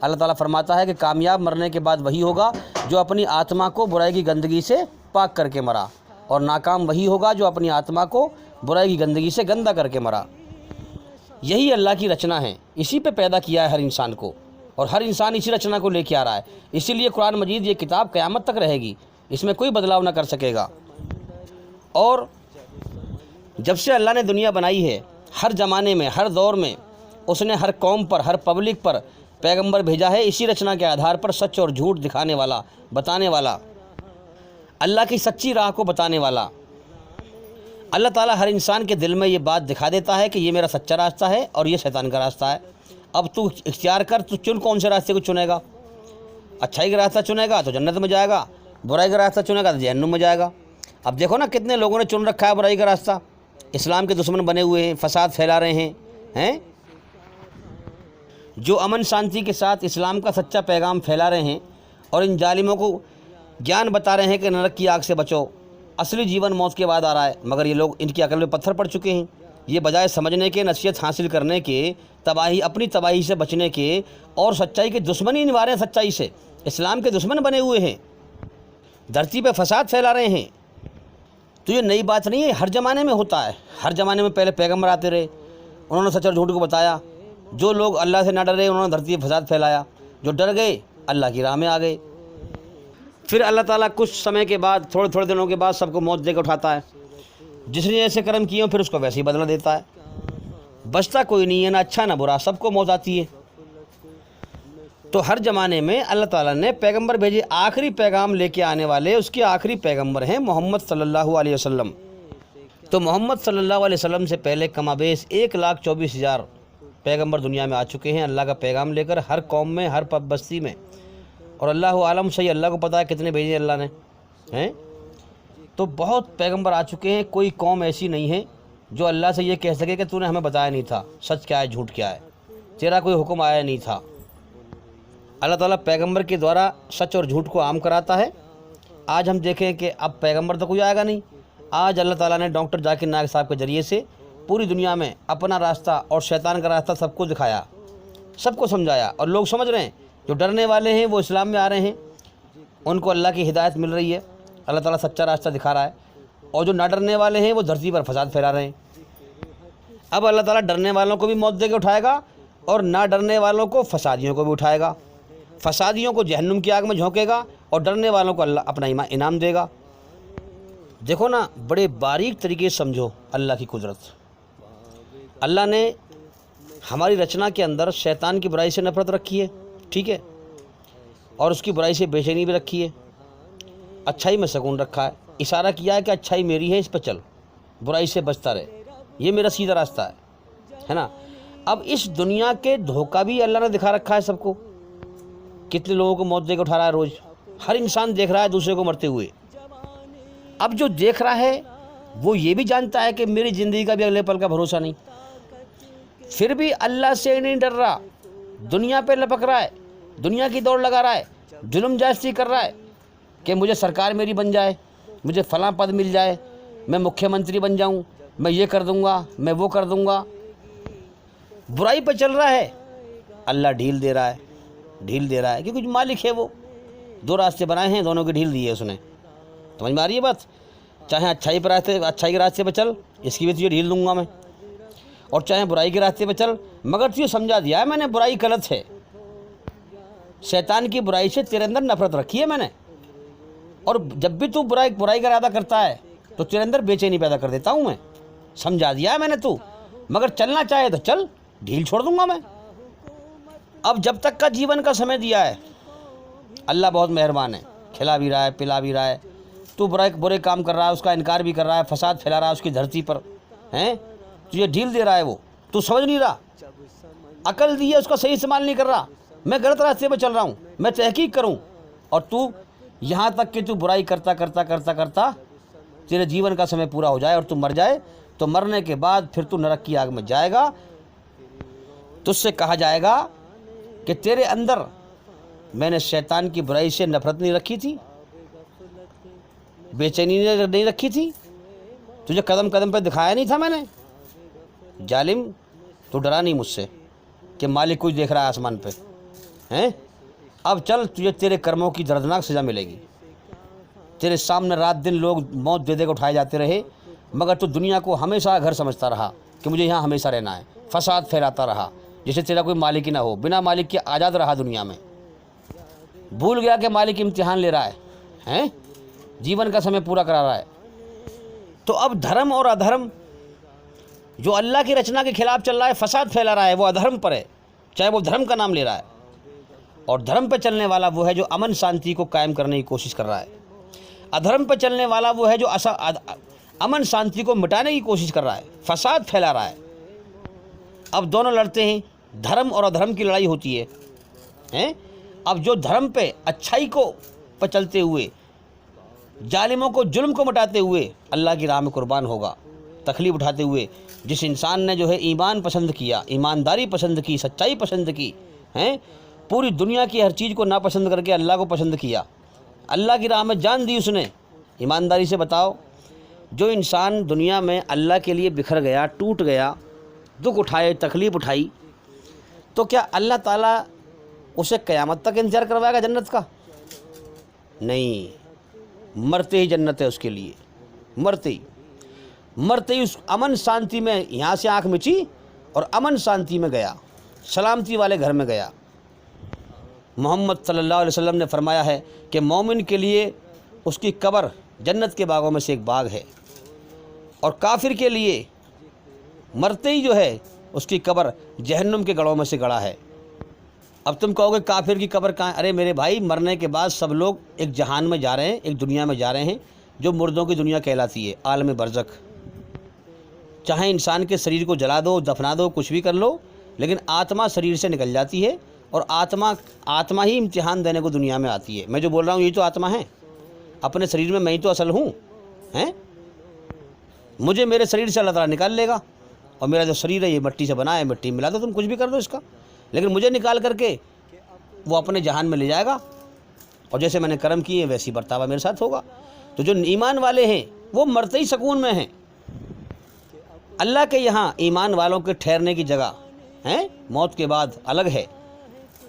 اللہ تعالیٰ فرماتا ہے کہ کامیاب مرنے کے بعد وہی ہوگا جو اپنی آتما کو برائی کی گندگی سے پاک کر کے مرا، اور ناکام وہی ہوگا جو اپنی آتما کو برائی کی گندگی سے گندہ کر کے مرا۔ یہی اللہ کی رچنا ہے، اسی پہ پیدا کیا ہے ہر انسان کو، اور ہر انسان اسی رچنا کو لے کے آ رہا ہے۔ اسی لیے قرآن مجید یہ کتاب قیامت تک رہے گی، اس میں کوئی بدلاؤ نہ کر سکے گا۔ اور جب سے اللہ نے دنیا بنائی ہے، ہر زمانے میں، ہر دور میں اس نے ہر قوم پر، ہر پبلک پر پیغمبر بھیجا ہے، اسی رچنا کے آدھار پر سچ اور جھوٹ دکھانے والا، بتانے والا، اللہ کی سچی راہ کو بتانے والا۔ اللہ تعالیٰ ہر انسان کے دل میں یہ بات دکھا دیتا ہے کہ یہ میرا سچا راستہ ہے اور یہ شیطان کا راستہ ہے۔ اب تو اختیار کر، تو چن کون سے راستے کو چنے گا۔ اچھائی کا راستہ چنے گا تو جنت میں جائے گا، برائی کا راستہ چنے گا تو جہنم میں جائے گا۔ اب دیکھو نا کتنے لوگوں نے چن رکھا ہے برائی کا راستہ، اسلام کے دشمن بنے ہوئے ہیں، فساد پھیلا رہے ہیں، جو امن شانتی کے ساتھ اسلام کا سچا پیغام پھیلا رہے ہیں اور ان ظالموں کو گیان بتا رہے ہیں کہ نرک کی آگ سے بچو، اصلی جیون موت کے بعد آ رہا ہے، مگر یہ لوگ، ان کی عقل میں پتھر پڑ چکے ہیں۔ یہ بجائے سمجھنے کے، نصیحت حاصل کرنے کے، اپنی تباہی سے بچنے کے اور سچائی کے دشمنی نبھا رہے ہیں، سچائی سے اسلام کے دشمن بنے ہوئے ہیں، دھرتی پہ فساد پھیلا رہے ہیں۔ تو یہ نئی بات نہیں ہے، ہر زمانے میں ہوتا ہے۔ ہر زمانے میں پہلے پیغمبر آتے رہے، انہوں نے سچ اور جھوٹ کو بتایا۔ جو لوگ اللہ سے نہ ڈرے انہوں نے دھرتی پہ فساد پھیلایا، جو ڈر گئے اللہ کی راہ میں آ گئے۔ پھر اللہ تعالیٰ کچھ سمے کے بعد، تھوڑے دنوں کے بعد سب کو موت دے کے اٹھاتا ہے۔ جس نے ایسے کرم کیے ہوں پھر اس کو ویسے ہی بدلہ دیتا ہے۔ بچتا کوئی نہیں ہے، نہ اچھا نہ برا، سب کو موت آتی ہے۔ تو ہر زمانے میں اللہ تعالیٰ نے پیغمبر بھیجے، آخری پیغام لے کے آنے والے اس کے آخری پیغمبر ہیں محمد صلی اللہ علیہ وسلم۔ تو محمد صلی اللہ علیہ وسلم سے پہلے کم و بیش 1,24,000 پیغمبر دنیا میں آ چکے ہیں، اللہ کا پیغام لے کر، ہر قوم میں، ہر بستی میں۔ اور اللہ عالم صحیح، اللہ کو پتہ ہے کتنے بھیجے اللہ نے ہیں۔ تو بہت پیغمبر آ چکے ہیں، کوئی قوم ایسی نہیں ہے جو اللہ سے یہ کہہ سکے کہ تو نے ہمیں بتایا نہیں تھا سچ کیا ہے جھوٹ کیا ہے، تیرا کوئی حکم آیا نہیں تھا۔ اللہ تعالیٰ پیغمبر کے دوارا سچ اور جھوٹ کو عام کراتا ہے۔ آج ہم دیکھیں کہ اب پیغمبر تو کوئی آئے گا نہیں، آج اللہ تعالیٰ نے ڈاکٹر ذاکر نائک صاحب کے ذریعے سے پوری دنیا میں اپنا راستہ اور شیطان کا راستہ سب کو دکھایا، سب کو سمجھایا، اور لوگ سمجھ رہے ہیں۔ جو ڈرنے والے ہیں وہ اسلام میں آ رہے ہیں، ان کو اللہ کی ہدایت مل رہی ہے، اللہ تعالیٰ سچا راستہ دکھا رہا ہے، اور جو نہ ڈرنے والے ہیں وہ دھرتی پر فساد پھیلا رہے ہیں۔ اب اللہ تعالیٰ ڈرنے والوں کو بھی موت دے کے اٹھائے گا، اور نہ ڈرنے والوں کو، فسادیوں کو بھی اٹھائے گا۔ فسادیوں کو جہنم کی آگ میں جھونکے گا، اور ڈرنے والوں کو اللہ اپنا انعام دے گا۔ دیکھو نا، بڑے باریک طریقے سے سمجھو اللہ کی قدرت۔ اللہ نے ہماری رچنا کے اندر شیطان کی برائی سے نفرت رکھی ہے، ٹھیک ہے، اور اس کی برائی سے بے چینی بھی رکھی ہے، اچھائی میں سکون رکھا ہے، اشارہ کیا ہے کہ اچھائی میری ہے، اس پہ چل، برائی سے بچتا رہے، یہ میرا سیدھا راستہ ہے نا۔ اب اس دنیا کے دھوکہ بھی اللہ نے دکھا رکھا ہے سب کو، کتنے لوگوں کو موت دے کے اٹھا رہا ہے روز، ہر انسان دیکھ رہا ہے دوسرے کو مرتے ہوئے۔ اب جو دیکھ رہا ہے وہ یہ بھی جانتا ہے کہ میری زندگی کا بھی اگلے پل کا بھروسہ نہیں، پھر بھی اللہ سے نہیں ڈر رہا، دنیا پہ لپک رہا ہے، دنیا کی دوڑ لگا رہا ہے، ظلم جائزی کر رہا ہے کہ مجھے سرکار میری بن جائے، مجھے فلاں پد مل جائے، میں مکھیہ منتری بن جاؤں، میں یہ کر دوں گا، میں وہ کر دوں گا، برائی پہ چل رہا ہے۔ اللہ ڈھیل دے رہا ہے کہ کچھ مالک ہے، وہ دو راستے بنائے ہیں، دونوں کی ڈھیل دی ہے اس نے۔ سمجھ میں آ رہی ہے بات؟ چاہے اچھائی کے راستے پہ چل، اس کی بھی تجھے ڈھیل دوں گا میں، اور چاہے برائی کے راستے پہ چل، مگر تجھے سمجھا دیا ہے میں نے برائی غلط ہے، شیطان کی برائی سے تیرے اندر نفرت رکھی ہے میں نے، اور جب بھی تو برائی کا ارادہ کرتا ہے تو تیرے اندر بے چینی پیدا کر دیتا ہوں میں، سمجھا دیا ہے میں نے تو، مگر چلنا چاہے تو چل، ڈھیل چھوڑ دوں گا میں۔ اب جب تک کا جیون کا سمے دیا ہے، اللہ بہت مہربان ہے، کھلا بھی رہا ہے، پلا بھی رہا ہے، تو برے کام کر رہا ہے، اس کا انکار بھی کر رہا ہے، فساد پھیلا رہا ہے اس کی دھرتی پر ہیں، تجھے ڈھیل دے رہا ہے وہ، تو سمجھ نہیں رہا، عقل دی ہے اس کا صحیح استعمال نہیں کر رہا، میں غلط راستے پہ چل رہا ہوں، میں تحقیق کروں، اور تو یہاں تک کہ تو برائی کرتا تیرے جیون کا سمے پورا ہو جائے اور تو مر جائے، تو مرنے کے بعد پھر تو نرک کی آگ میں جائے گا۔ تجھ سے کہا جائے گا کہ تیرے اندر میں نے شیطان کی برائی سے نفرت نہیں رکھی تھی، بے چینی نہیں رکھی تھی، تجھے قدم قدم پہ دکھایا نہیں تھا میں نے؟ ظالم، تو ڈرا نہیں مجھ سے کہ مالک کچھ دیکھ رہا ہے آسمان پہ، ہیں؟ اب چل تجھے تیرے کرموں کی دردناک سزا ملے گی۔ تیرے سامنے رات دن لوگ موت دے دے کے اٹھائے جاتے رہے، مگر تو دنیا کو ہمیشہ گھر سمجھتا رہا کہ مجھے یہاں ہمیشہ رہنا ہے، فساد پھیلاتا رہا جیسے تیرا کوئی مالک ہی نہ ہو، بنا مالک کے آزاد رہا دنیا میں، بھول گیا کہ مالک امتحان لے رہا ہے، جیون کا سمے پورا کرا رہا ہے۔ تو اب دھرم اور ادھرم جو اللہ کی رچنا کے خلاف چل رہا ہے، فساد پھیلا رہا ہے، وہ ادھرم پر ہے، چاہے وہ دھرم کا نام لے رہا ہے۔ اور دھرم پہ چلنے والا وہ ہے جو امن شانتی کو قائم کرنے کی کوشش کر رہا ہے، ادھرم پہ چلنے والا وہ ہے جو امن شانتی کو مٹانے کی کوشش کر رہا ہے، فساد پھیلا رہا ہے۔ اب دونوں لڑتے ہیں، دھرم اور ادھرم کی لڑائی ہوتی ہے۔ اب جو دھرم پہ اچھائی کو پہ چلتے ہوئے، ظالموں کو ظلم کو مٹاتے ہوئے اللہ کی راہ میں قربان ہوگا، تکلیف اٹھاتے ہوئے، جس انسان نے جو ہے ایمان پسند کیا، ایمانداری پسند کی، سچائی پسند کی، پوری دنیا کی ہر چیز کو ناپسند کر کے اللہ کو پسند کیا، اللہ کی راہ میں جان دی اس نے۔ ایمانداری سے بتاؤ، جو انسان دنیا میں اللہ کے لیے بکھر گیا، ٹوٹ گیا، دکھ اٹھائے، تکلیف اٹھائی، تو کیا اللہ تعالیٰ اسے قیامت تک انتظار کروائے گا جنت کا؟ نہیں، مرتے ہی جنت ہے اس کے لیے، مرتے ہی اس امن شانتی میں یہاں سے آنکھ مچی اور امن شانتی میں گیا، سلامتی والے گھر میں گیا۔ محمد صلی اللہ علیہ وسلم نے فرمایا ہے کہ مومن کے لیے اس کی قبر جنت کے باغوں میں سے ایک باغ ہے، اور کافر کے لیے مرتے ہی جو ہے اس کی قبر جہنم کے گڑھوں میں سے گڑھا ہے۔ اب تم کہو گے کافر کی قبر کہاں ہے؟ ارے میرے بھائی، مرنے کے بعد سب لوگ ایک جہان میں جا رہے ہیں، ایک دنیا میں جا رہے ہیں جو مردوں کی دنیا کہلاتی ہے، عالم برزخ۔ چاہے انسان کے شریر کو جلا دو، دفنا دو، کچھ بھی کر لو، لیکن آتما شریر سے نکل جاتی ہے، اور آتما ہی امتحان دینے کو دنیا میں آتی ہے۔ میں جو بول رہا ہوں یہی تو آتما ہے، اپنے شریر میں ہی تو اصل ہوں، مجھے میرے شریر سے اللہ تعالیٰ نکال لے گا، اور میرا جو شریر ہے یہ مٹی سے بنا ہے، مٹی ملا دو، تم کچھ بھی کر دو اس کا، لیکن مجھے نکال کر کے وہ اپنے جہان میں لے جائے گا، اور جیسے میں نے کرم کیے ویسی برتاوا میرے ساتھ ہوگا۔ تو جو ایمان والے ہیں وہ مرتے ہی سکون میں ہیں۔ اللہ کے یہاں ایمان والوں کے ٹھہرنے کی جگہ موت کے بعد الگ ہے،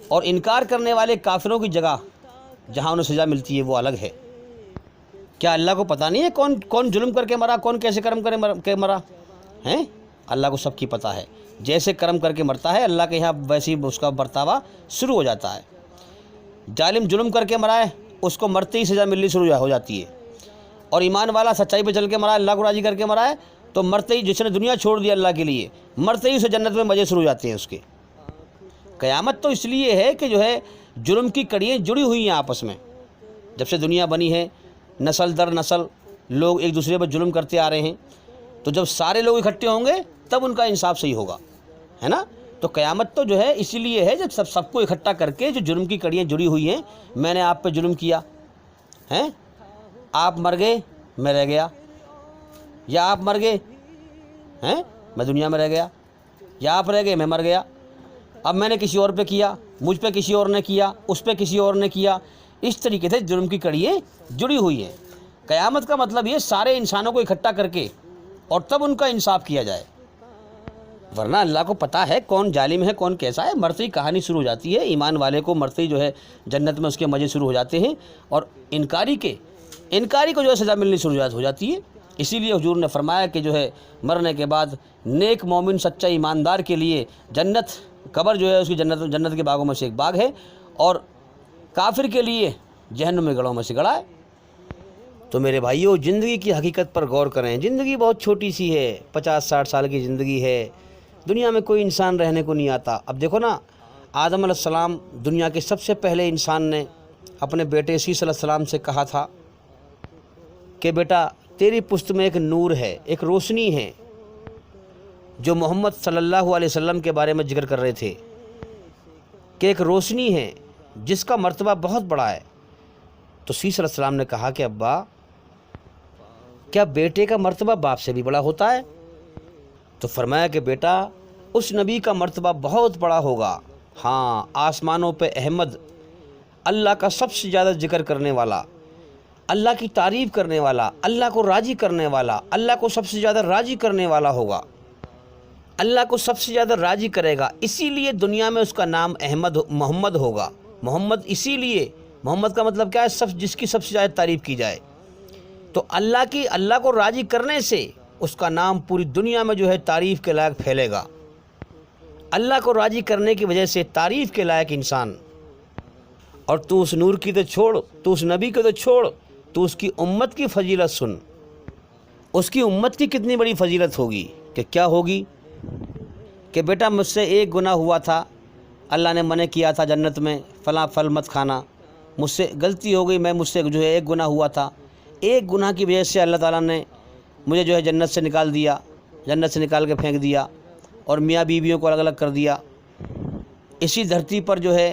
اور انکار کرنے والے کافروں کی جگہ جہاں انہیں سزا ملتی ہے وہ الگ ہے۔ کیا اللہ کو پتہ نہیں ہے کون ظلم کر کے مرا، کون کیسے کرم کے مرا؟ اللہ کو سب کی پتہ ہے، جیسے کرم کر کے مرتا ہے اللہ کے یہاں ویسی اس کا برتاوا شروع ہو جاتا ہے۔ ظالم ظلم کر کے مرا ہے، اس کو مرتے ہی سزا ملنی شروع ہو جاتی ہے، اور ایمان والا سچائی پہ چل کے مرا ہے، اللہ کو راضی کر کے مرا ہے، تو مرتے ہی، جس نے دنیا چھوڑ دی اللہ کے لیے، مرتے ہی اسے جنت میں مزے شروع ہو جاتے ہیں اس کے۔ قیامت تو اس لیے ہے کہ جو ہے جرم کی کڑیاں جڑی ہوئی ہیں آپس میں، جب سے دنیا بنی ہے نسل در نسل لوگ ایک دوسرے پر ظلم کرتے آ رہے ہیں، تو جب سارے لوگ اکٹھے ہوں گے تب ان کا انصاف صحیح ہوگا، ہے نا؟ تو قیامت تو جو ہے اسی لیے ہے جب سب کو اکٹھا کر کے، جو جرم کی کڑیاں جڑی ہوئی ہیں، میں نے آپ پہ ظلم کیا ہے، آپ مر گئے میں رہ گیا، یا آپ مر گئے میں دنیا میں رہ گیا، یا آپ رہ گئے میں مر گیا، اب میں نے کسی اور پہ کیا، مجھ پہ کسی اور نے کیا، اس پہ کسی اور نے کیا، اس طریقے سے جرم کی کڑیاں جڑی ہوئی ہیں۔ قیامت کا مطلب یہ سارے انسانوں کو اکٹھا کر کے اور تب ان کا انصاف کیا جائے، ورنہ اللہ کو پتہ ہے کون ظالم ہے کون کیسا ہے۔ مرتے ہی کہانی شروع ہو جاتی ہے، ایمان والے کو مرتے ہی جو ہے جنت میں اس کے مزے شروع ہو جاتے ہیں، اور انکاری کو جو ہے سزا ملنی شروع ہو جاتی ہے۔ اسی لیے حضور نے فرمایا کہ جو ہے مرنے کے بعد نیک مومن سچا ایماندار کے لیے جنت، قبر جو ہے اس کی جنت کے باغوں میں سے ایک باغ ہے، اور کافر کے لیے جہنم کے گڑھوں میں سے گڑھا ہے۔ تو میرے بھائیو، زندگی کی حقیقت پر غور کریں، زندگی بہت چھوٹی سی ہے، 50-60 سال کی زندگی ہے، دنیا میں کوئی انسان رہنے کو نہیں آتا۔ اب دیکھو نا، آدم علیہ السلام دنیا کے سب سے پہلے انسان نے اپنے بیٹے عیسیٰ علیہ السلام سے کہا تھا کہ بیٹا تیری پشت میں ایک نور ہے، ایک روشنی ہے، جو محمد صلی اللہ علیہ وسلم کے بارے میں ذکر کر رہے تھے کہ ایک روشنی ہے جس کا مرتبہ بہت بڑا ہے۔ تو عیسیٰ علیہ السلام نے کہا کہ ابا، کیا بیٹے کا مرتبہ باپ سے بھی بڑا ہوتا ہے؟ تو فرمایا کہ بیٹا، اس نبی کا مرتبہ بہت بڑا ہوگا، ہاں، آسمانوں پہ احمد، اللہ کا سب سے زیادہ ذکر کرنے والا، اللہ کی تعریف کرنے والا، اللہ کو راضی کرنے والا، اللہ کو سب سے زیادہ راضی کرنے والا ہوگا۔ اللہ کو سب سے زیادہ راضی کرے گا، اسی لیے دنیا میں اس کا نام محمد ہوگا۔ محمد اسی لیے، محمد کا مطلب کیا ہے؟ جس کی سب سے زیادہ تعریف کی جائے۔ تو اللہ کو راضی کرنے سے اس کا نام پوری دنیا میں جو ہے تعریف کے لائق پھیلے گا۔ اللہ کو راضی کرنے کی وجہ سے تعریف کے لائق انسان، اور تو اس نور کی تو چھوڑ، تو اس نبی کو تو چھوڑ، تو اس کی امت کی فضیلت سن۔ اس کی امت کی کتنی بڑی فضیلت ہوگی، کہ کیا ہوگی کہ بیٹا مجھ سے ایک گناہ ہوا تھا، اللہ نے منع کیا تھا جنت میں فلاں پھل مت کھانا، مجھ سے غلطی ہو گئی، مجھ سے جو ہے ایک گناہ ہوا تھا، ایک گناہ کی وجہ سے اللہ تعالیٰ نے مجھے جو ہے جنت سے نکال دیا، جنت سے نکال کے پھینک دیا، اور میاں بیویوں کو الگ الگ کر دیا۔ اسی دھرتی پر جو ہے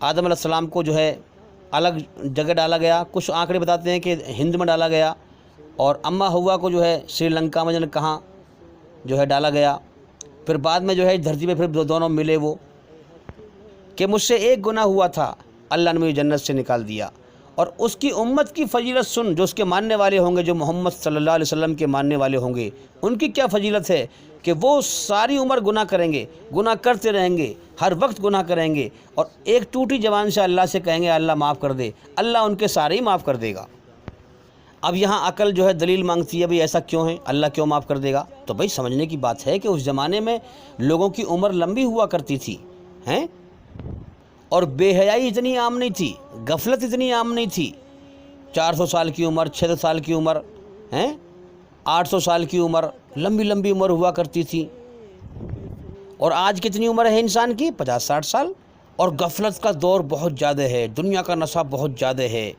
آدم علیہ السلام کو جو ہے الگ جگہ ڈالا گیا، کچھ آنکڑے بتاتے ہیں کہ ہند میں ڈالا گیا، اور اماں ہوا کو جو ہے سری لنکا میں کہاں جو ہے ڈالا گیا۔ پھر بعد میں جو ہے دھرتی پہ پھر دونوں ملے، وہ کہ مجھ سے ایک گناہ ہوا تھا، اللہ نے مجھے جنت سے نکال دیا۔ اور اس کی امت کی فضیلت سن، جو اس کے ماننے والے ہوں گے، جو محمد صلی اللہ علیہ وسلم کے ماننے والے ہوں گے، ان کی کیا فضیلت ہے کہ وہ ساری عمر گناہ کریں گے، گناہ کرتے رہیں گے، ہر وقت گناہ کریں گے، اور ایک ٹوٹی زبان سے اللہ سے کہیں گے اللہ معاف کر دے، اللہ ان کے سارے ہی معاف کر دے گا۔ اب یہاں عقل جو ہے دلیل مانگتی ہے، بھئی ایسا کیوں ہے، اللہ کیوں معاف کر دے گا؟ تو بھئی سمجھنے کی بات ہے کہ اس زمانے میں لوگوں کی عمر لمبی ہوا کرتی تھی، ہیں، اور بے حیائی اتنی عام نہیں تھی، غفلت اتنی عام نہیں تھی۔ 400 سال کی عمر، 600 سال کی عمر، 800 سال کی عمر، لمبی لمبی عمر ہوا کرتی تھی۔ اور آج کتنی عمر ہے انسان کی؟ 50-60 سال، اور غفلت کا دور بہت زیادہ ہے، دنیا کا نشہ بہت زیادہ ہے،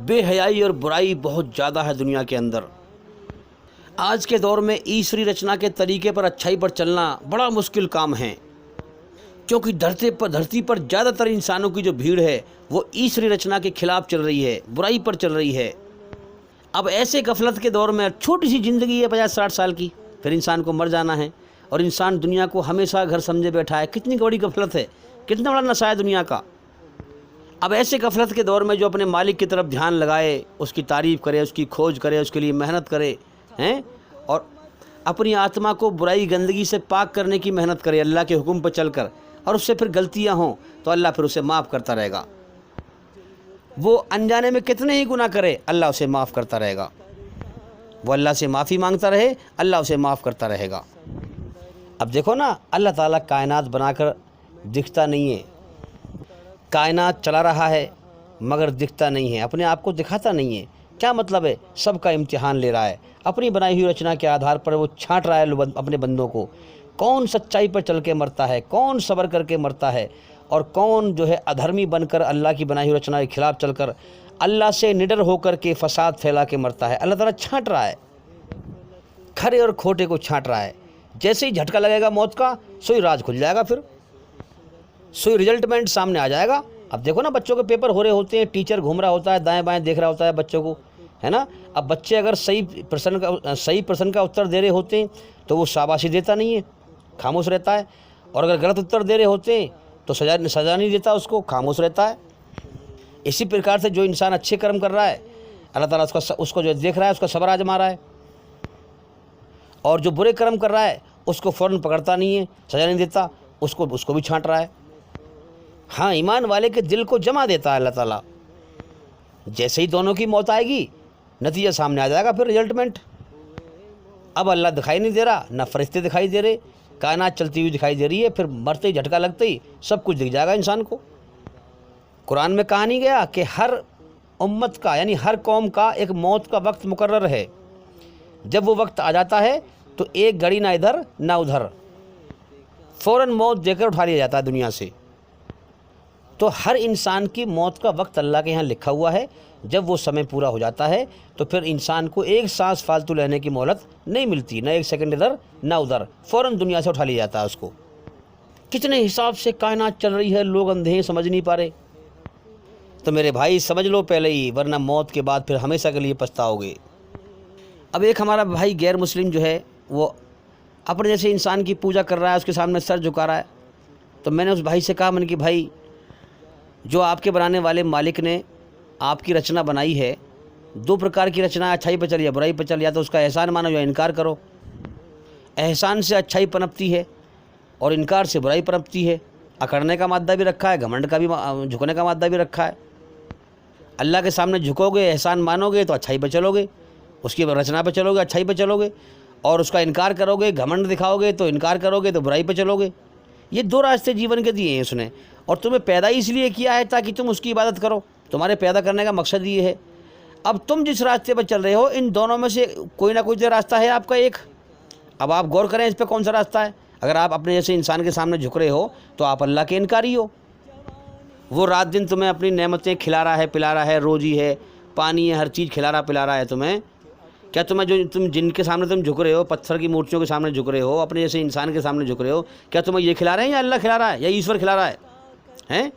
بے حیائی اور برائی بہت زیادہ ہے دنیا کے اندر۔ آج کے دور میں ایسوری رچنا کے طریقے پر اچھائی پر چلنا بڑا مشکل کام ہے، کیونکہ دھرتی پر زیادہ تر انسانوں کی جو بھیڑ ہے وہ ایسوری رچنا کے خلاف چل رہی ہے، برائی پر چل رہی ہے۔ اب ایسے غفلت کے دور میں چھوٹی سی زندگی ہے 50-60 سال کی، پھر انسان کو مر جانا ہے، اور انسان دنیا کو ہمیشہ گھر سمجھے بیٹھا ہے۔ کتنی بڑی غفلت ہے، کتنا بڑا نشہ ہے دنیا کا۔ اب ایسے غفلت کے دور میں جو اپنے مالک کی طرف دھیان لگائے، اس کی تعریف کرے، اس کی کھوج کرے، اس کے لیے محنت کرے، اور اپنی آتما کو برائی گندگی سے پاک کرنے کی محنت کرے اللہ کے حکم پر چل کر، اور اس سے پھر غلطیاں ہوں تو اللہ پھر اسے معاف کرتا رہے گا۔ وہ انجانے میں کتنے ہی گناہ کرے، اللہ اسے معاف کرتا رہے گا۔ وہ اللہ سے معافی مانگتا رہے، اللہ اسے معاف کرتا رہے گا۔ اب دیکھو نا، اللہ تعالیٰ کائنات بنا کر دکھتا نہیں ہے، کائنات چلا رہا ہے مگر دکھتا نہیں ہے، اپنے آپ کو دکھاتا نہیں ہے۔ کیا مطلب ہے؟ سب کا امتحان لے رہا ہے، اپنی بنائی ہوئی رچنا کے آدھار پر وہ چھانٹ رہا ہے اپنے بندوں کو، کون سچائی پر چل کے مرتا ہے، کون صبر کر کے مرتا ہے، اور کون جو ہے ادھرمی بن کر اللہ کی بنائی ہوئی رچنا کے خلاف چل کر اللہ سے نڈر ہو کر کے فساد پھیلا کے مرتا ہے۔ اللہ تعالیٰ چھانٹ رہا ہے، کھرے اور کھوٹے کو چھانٹ رہا ہے۔ جیسے ہی جھٹکا لگے گا موت کا، سوئی راز کھل جائے گا، پھر سوئی رزلٹمنٹ سامنے آ جائے گا۔ اب دیکھو نا، بچوں کے پیپر ہو رہے ہوتے ہیں، ٹیچر گھوم رہا ہوتا ہے، دائیں بائیں دیکھ رہا ہوتا ہے بچوں کو، ہے نا۔ اب بچے اگر صحیح پرسن کا اتر دے رہے ہوتے ہیں تو وہ شاباشی دیتا نہیں ہے، خاموش رہتا ہے، اور اگر غلط اتر دے رہے ہوتے ہیں تو سزا نہیں دیتا اس کو، خاموش رہتا ہے۔ اسی پرکار سے جو انسان اچھے کرم کر رہا ہے، اللہ تعالیٰ اس کو جو دیکھ رہا ہے، اس کا صبر آزما رہا ہے، اور جو برے کرم کر رہا ہے اس کو فوراً پکڑتا نہیں ہے، سزا نہیں دیتا، اس کو بھی چھانٹ رہا ہے۔ ہاں، ایمان والے کے دل کو جما دیتا ہے اللہ تعالیٰ۔ جیسے ہی دونوں کی موت آئے گی، نتیجہ سامنے آ جائے گا، پھر رزلٹمنٹ۔ اب اللہ دکھائی نہیں دے رہا، نہ فرشتے دکھائی دے رہے، کائنات چلتی ہوئی دکھائی دے رہی ہے، پھر مرتے ہی جھٹکا لگتے ہی سب کچھ دکھ جائے گا انسان کو۔ قرآن میں کہا نہیں گیا کہ ہر امت کا، یعنی ہر قوم کا ایک موت کا وقت مقرر ہے، جب وہ وقت آ جاتا ہے تو ایک گھڑی نہ ادھر نہ ادھر، فوراً موت دے کر اٹھا لیا جاتا ہے دنیا سے۔ تو ہر انسان کی موت کا وقت اللہ کے یہاں لکھا ہوا ہے، جب وہ سمے پورا ہو جاتا ہے تو پھر انسان کو ایک سانس فالتو لینے کی مہلت نہیں ملتی، نہ ایک سیکنڈ ادھر نہ ادھر، فوراً دنیا سے اٹھا لیا جاتا ہے اس کو۔ کتنے حساب سے کائنات چل رہی ہے، لوگ اندھے ہیں، سمجھ نہیں پا رہے۔ تو میرے بھائی سمجھ لو پہلے ہی، ورنہ موت کے بعد پھر ہمیشہ کے لیے پچھتاؤ گے۔ اب ایک ہمارا بھائی غیر مسلم جو ہے، وہ اپنے جیسے انسان کی پوجا کر رہا ہے، اس کے سامنے سر جھکا رہا ہے۔ تو میں نے اس بھائی سے کہا، میں نے کہ بھائی، جو آپ کے بنانے والے مالک نے آپ کی رچنا بنائی ہے، دو پرکار کی رچنا، اچھائی پہ چل یا برائی پہ چل، یا تو اس کا احسان مانو یا انکار کرو۔ احسان سے اچھائی پنپتی ہے اور انکار سے برائی پنپتی ہے۔ اکڑنے کا مادہ بھی رکھا ہے، گھمنڈ کا بھی، جھکنے کا مادہ بھی رکھا ہے۔ اللہ کے سامنے جھکو گے، احسان مانو گے تو اچھائی پہ چلو گے، اس کی رچنا پہ چلو گے، اچھائی پہ چلو گے، اور اس کا انکار کرو گے، گھمنڈ دکھاؤ گے تو انکار کرو گے تو برائی پہ چلو گے۔ یہ دو راستے جیون کے دیے ہیں اس نے، اور تمہیں پیدا اس لیے کیا ہے تاکہ تم اس کی عبادت کرو۔ تمہارے پیدا کرنے کا مقصد یہ ہے۔ اب تم جس راستے پہ چل رہے ہو، ان دونوں میں سے کوئی نہ کوئی تو راستہ ہے آپ کا ایک۔ اب آپ غور کریں اس پہ کون سا راستہ ہے۔ اگر آپ اپنے جیسے انسان کے سامنے جھک رہے ہو تو آپ اللہ کے انکاری ہو۔ وہ رات دن تمہیں اپنی نعمتیں کھلا رہا ہے، پلا رہا ہے، روزی ہے، پانی ہے، ہر چیز کھلا رہا پلا رہا ہے تمہیں۔ کیا تمہیں جو تم جن کے سامنے تم جھک رہے ہو، پتھر کی مورتیوں کے سامنے جھک رہے ہو، اپنے جیسے انسان کے سامنے جھک رہے ہو، کیا تمہیں یہ کھلا رہے ہیں یا اللہ کھلا رہا ہے یا ایشور کھلا رہا ہے؟ ہیں؟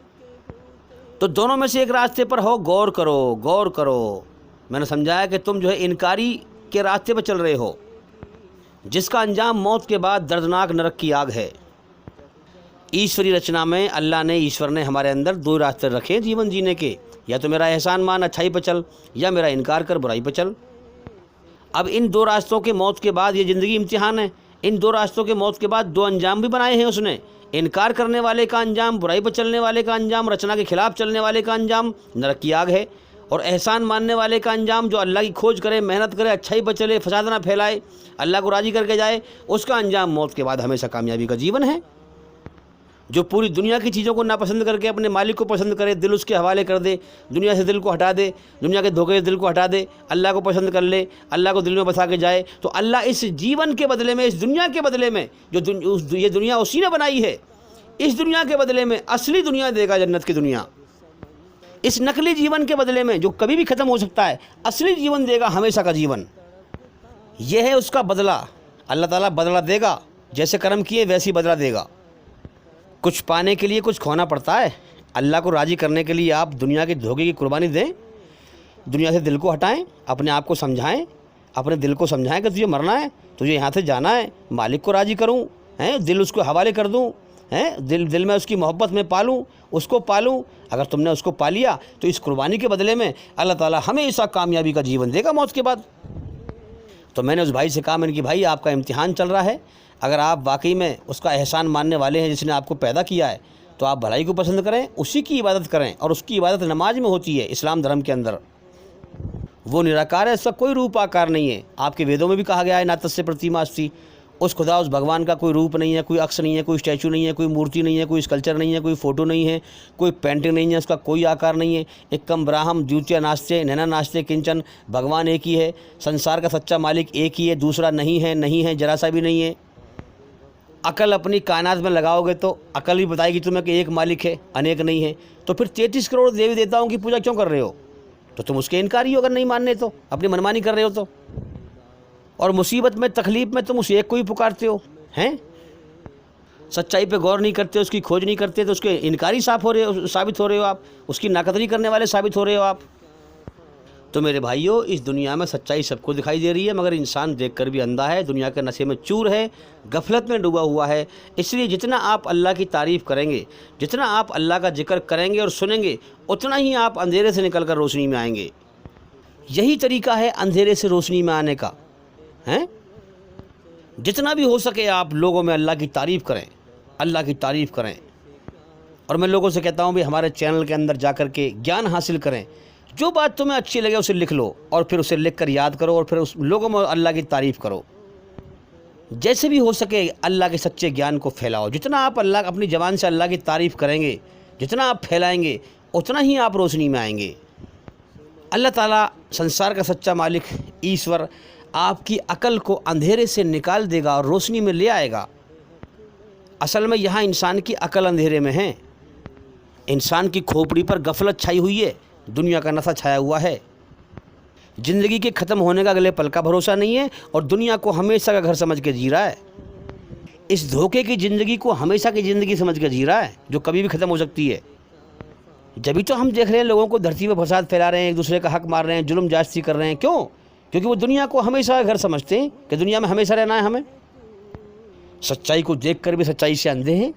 تو دونوں میں سے ایک راستے پر ہو، غور کرو، غور کرو۔ میں نے سمجھایا کہ تم جو ہے انکاری کے راستے پر چل رہے ہو، جس کا انجام موت کے بعد دردناک نرک کی آگ ہے۔ ایشوری رچنا میں اللہ نے، ایشور نے ہمارے اندر دو راستے رکھے جیون جینے کے، یا تو میرا احسان مان اچھائی پہ چل، یا میرا انکار کر برائی پہ چل۔ اب ان دو راستوں کے موت کے بعد، یہ زندگی امتحان ہے، ان دو راستوں کے موت کے بعد دو انجام بھی بنائے ہیں اس نے۔ انکار کرنے والے کا انجام برائی پر چلنے والے کا انجام، رچنا کے خلاف چلنے والے کا انجام نرک کی آگ ہے، اور احسان ماننے والے کا انجام جو اللہ کی کھوج کرے، محنت کرے، اچھائی پر چلے، فساد نہ پھیلائے، اللہ کو راضی کر کے جائے، اس کا انجام موت کے بعد ہمیشہ کامیابی کا جیون ہے۔ جو پوری دنیا کی چیزوں کو ناپسند کر کے اپنے مالک کو پسند کرے، دل اس کے حوالے کر دے، دنیا سے دل کو ہٹا دے، دنیا کے دھوکے سے دل کو ہٹا دے، اللہ کو پسند کر لے، اللہ کو دل میں بسا کے جائے، تو اللہ اس جیون کے بدلے میں، اس دنیا کے بدلے میں، یہ دنیا اسی نے بنائی ہے، اس دنیا کے بدلے میں اصلی دنیا دے گا، جنت کی دنیا۔ اس نقلی جیون کے بدلے میں جو کبھی بھی ختم ہو سکتا ہے، اصلی جیون دے گا، ہمیشہ کا جیون۔ یہ ہے اس کا بدلہ۔ اللہ تعالیٰ بدلہ دے گا، جیسے کرم کیے ویسی بدلہ دے گا۔ کچھ پانے کے لیے کچھ کھونا پڑتا ہے۔ اللہ کو راضی کرنے کے لیے آپ دنیا کے دھوکے کی قربانی دیں، دنیا سے دل کو ہٹائیں، اپنے آپ کو سمجھائیں، اپنے دل کو سمجھائیں کہ تجھے مرنا ہے، تجھے یہاں سے جانا ہے، مالک کو راضی کروں، دل اس کو حوالے کر دوں، دل میں اس کی محبت میں پالوں، اس کو پالوں۔ اگر تم نے اس کو پا لیا تو اس قربانی کے بدلے میں اللہ تعالیٰ ہمیشہ کامیابی کا جیون دے گا موت کے بعد۔ تو میں نے اس بھائی سے کہا، میں نے کہ بھائی آپ کا امتحان چل رہا ہے، اگر آپ واقعی میں اس کا احسان ماننے والے ہیں جس نے آپ کو پیدا کیا ہے، تو آپ بھلائی کو پسند کریں، اسی کی عبادت کریں، اور اس کی عبادت نماز میں ہوتی ہے اسلام دھرم کے اندر۔ وہ نراکار ہے، اس کا کوئی روپ آکار نہیں ہے۔ آپ کے ویدوں میں بھی کہا گیا ہے ناتسیہ پرتیما استی، اس خدا، اس بھگوان کا کوئی روپ نہیں ہے، کوئی عکس نہیں ہے، کوئی اسٹیچو نہیں ہے، کوئی مورتی نہیں ہے، کوئی اسکلچر نہیں ہے، کوئی فوٹو نہیں ہے، کوئی پینٹنگ نہیں ہے، اس کا کوئی آکار نہیں ہے۔ ایکم براہم دوتیہ ناستے نینا ناستے کنچن، بھگوان ایک ہی ہے، سنسار کا سچا مالک ایک ہی ہے، دوسرا نہیں ہے، نہیں ہے، ذرا سا بھی نہیں ہے۔ عقل اپنی کائنات میں لگاؤ گے تو عقل بھی بتائے گی تمہیں کہ ایک مالک ہے، انیک نہیں ہے۔ تو پھر 33 کروڑ دیوی دیوتاؤں کی پوجا کیوں کر رہے ہو؟ تو تم اس کے انکاری ہو، اگر نہیں ماننے تو، اپنی منمانی کر رہے ہو تو، اور مصیبت میں، تکلیف میں تم اس ایک کو ہی پکارتے ہو، ہیں؟ سچائی پہ غور نہیں کرتے، اس کی کھوج نہیں کرتے، تو اس کے انکاری ثابت ہو رہے ہو آپ، اس کی ناقدری کرنے والے ثابت ہو رہے ہو آپ۔ تو میرے بھائیوں، اس دنیا میں سچائی سب کو دکھائی دے رہی ہے، مگر انسان دیکھ کر بھی اندھا ہے، دنیا کے نشے میں چور ہے، غفلت میں ڈوبا ہوا ہے۔ اس لیے جتنا آپ اللہ کی تعریف کریں گے، جتنا آپ اللہ کا ذکر کریں گے اور سنیں گے، اتنا ہی آپ اندھیرے سے نکل کر روشنی میں آئیں گے۔ یہی طریقہ ہے اندھیرے سے روشنی میں آنے کا، ہیں؟ جتنا بھی ہو سکے آپ لوگوں میں اللہ کی تعریف کریں، اللہ کی تعریف کریں۔ اور میں لوگوں سے کہتا ہوں بھی ہمارے چینل کے اندر جا کر کے گیان حاصل کریں، جو بات تمہیں اچھی لگے اسے لکھ لو، اور پھر اسے لکھ کر یاد کرو، اور پھر اس لوگوں میں اللہ کی تعریف کرو۔ جیسے بھی ہو سکے اللہ کے سچے گیان کو پھیلاؤ۔ جتنا آپ اللہ اپنی زبان سے اللہ کی تعریف کریں گے، جتنا آپ پھیلائیں گے، اتنا ہی آپ روشنی میں آئیں گے۔ اللہ تعالیٰ سنسار کا سچا مالک ایشور آپ کی عقل کو اندھیرے سے نکال دے گا اور روشنی میں لے آئے گا۔ اصل میں یہاں انسان کی عقل اندھیرے میں ہے، انسان کی کھوپڑی پر غفلت چھائی ہوئی ہے، دنیا کا نشہ چھایا ہوا ہے، زندگی کے ختم ہونے کا اگلے پل کا بھروسہ نہیں ہے، اور دنیا کو ہمیشہ کا گھر سمجھ کے جی رہا ہے۔ اس دھوکے کی زندگی کو ہمیشہ کی زندگی سمجھ کے جی رہا ہے، جو کبھی بھی ختم ہو سکتی ہے۔ جبھی تو ہم دیکھ رہے ہیں لوگوں کو دھرتی پہ فساد پھیلا رہے ہیں، ایک دوسرے کا حق مار رہے ہیں، ظلم جاستی کر رہے ہیں۔ کیوں؟ کیونکہ وہ دنیا کو ہمیشہ کا گھر سمجھتے ہیں کہ دنیا میں ہمیشہ رہنا ہے ہمیں۔ سچائی کو دیکھ کر بھی سچائی سے اندھے ہیں۔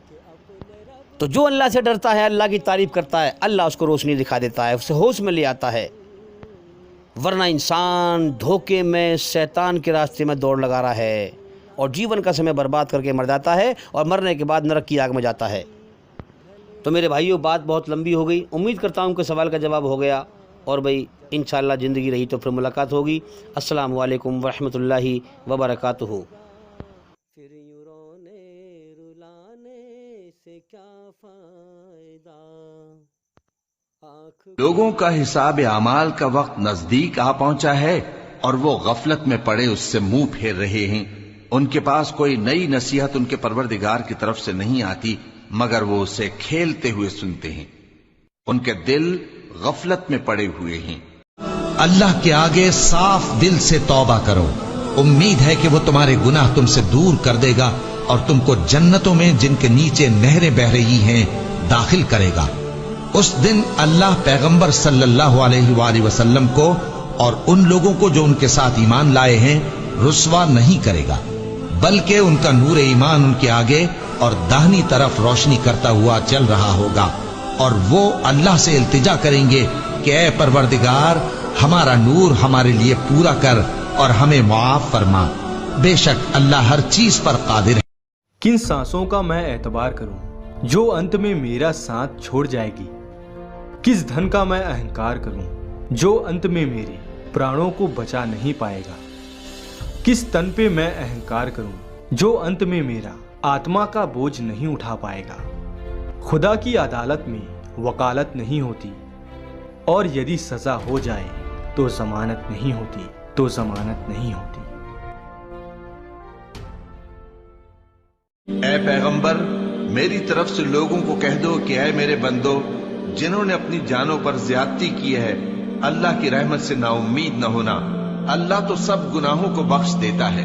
تو جو اللہ سے ڈرتا ہے، اللہ کی تعریف کرتا ہے، اللہ اس کو روشنی دکھا دیتا ہے، اسے ہوش میں لے آتا ہے۔ ورنہ انسان دھوکے میں، شیطان کے راستے میں دوڑ لگا رہا ہے، اور جیون کا سمے برباد کر کے مر جاتا ہے اور مرنے کے بعد نرک کی آگ میں جاتا ہے۔ تو میرے بھائیوں، بات بہت لمبی ہو گئی، امید کرتا ہوں کہ سوال کا جواب ہو گیا، اور بھائی انشاءاللہ زندگی رہی تو پھر ملاقات ہوگی۔ السلام علیکم ورحمۃ اللہ وبرکاتہ۔ پھر یوں رونے رلانے سے کیا فائدہ، لوگوں کا حساب اعمال کا وقت نزدیک آ پہنچا ہے اور وہ غفلت میں پڑے اس سے منہ پھیر رہے ہیں۔ ان کے پاس کوئی نئی نصیحت ان کے پروردگار کی طرف سے نہیں آتی مگر وہ اسے کھیلتے ہوئے سنتے ہیں۔ ان کے دل غفلت میں پڑے ہوئے ہیں۔ اللہ کے آگے صاف دل سے توبہ کرو، امید ہے کہ وہ تمہارے گناہ تم سے دور کر دے گا اور تم کو جنتوں میں جن کے نیچے نہریں بہہ رہی ہیں داخل کرے گا۔ اس دن اللہ پیغمبر صلی اللہ علیہ وآلہ وسلم کو اور ان لوگوں کو جو ان کے ساتھ ایمان لائے ہیں رسوا نہیں کرے گا، بلکہ ان کا نور ایمان ان کے آگے اور داہنی طرف روشنی کرتا ہوا چل رہا ہوگا، اور وہ اللہ سے التجا کریں گے کہ اے پروردگار، ہمارا نور ہمارے لیے پورا کر اور ہمیں معاف فرما، بے شک اللہ ہر چیز پر قادر ہے۔ کن سانسوں کا میں اعتبار کروں جو انت میں میرا ساتھ چھوڑ جائے گی؟ کس دھن کا میں اہنکار کروں جو انت میں میرے پرانوں کو بچا نہیں پائے گا؟ کس تن پہ میں اہنکار کروں جو انت میں میرا آتما کا بوجھ نہیں اٹھا پائے گا؟ خدا کی عدالت میں وکالت نہیں ہوتی، اور یدی سزا ہو جائے تو ضمانت نہیں ہوتی، تو ضمانت نہیں ہوتی۔ اے پیغمبر، میری طرف سے لوگوں کو کہہ دو کہ اے میرے بندو، جنہوں نے اپنی جانوں پر زیادتی کی ہے، اللہ کی رحمت سے نا امید نہ ہونا۔ اللہ تو سب گناہوں کو بخش دیتا ہے،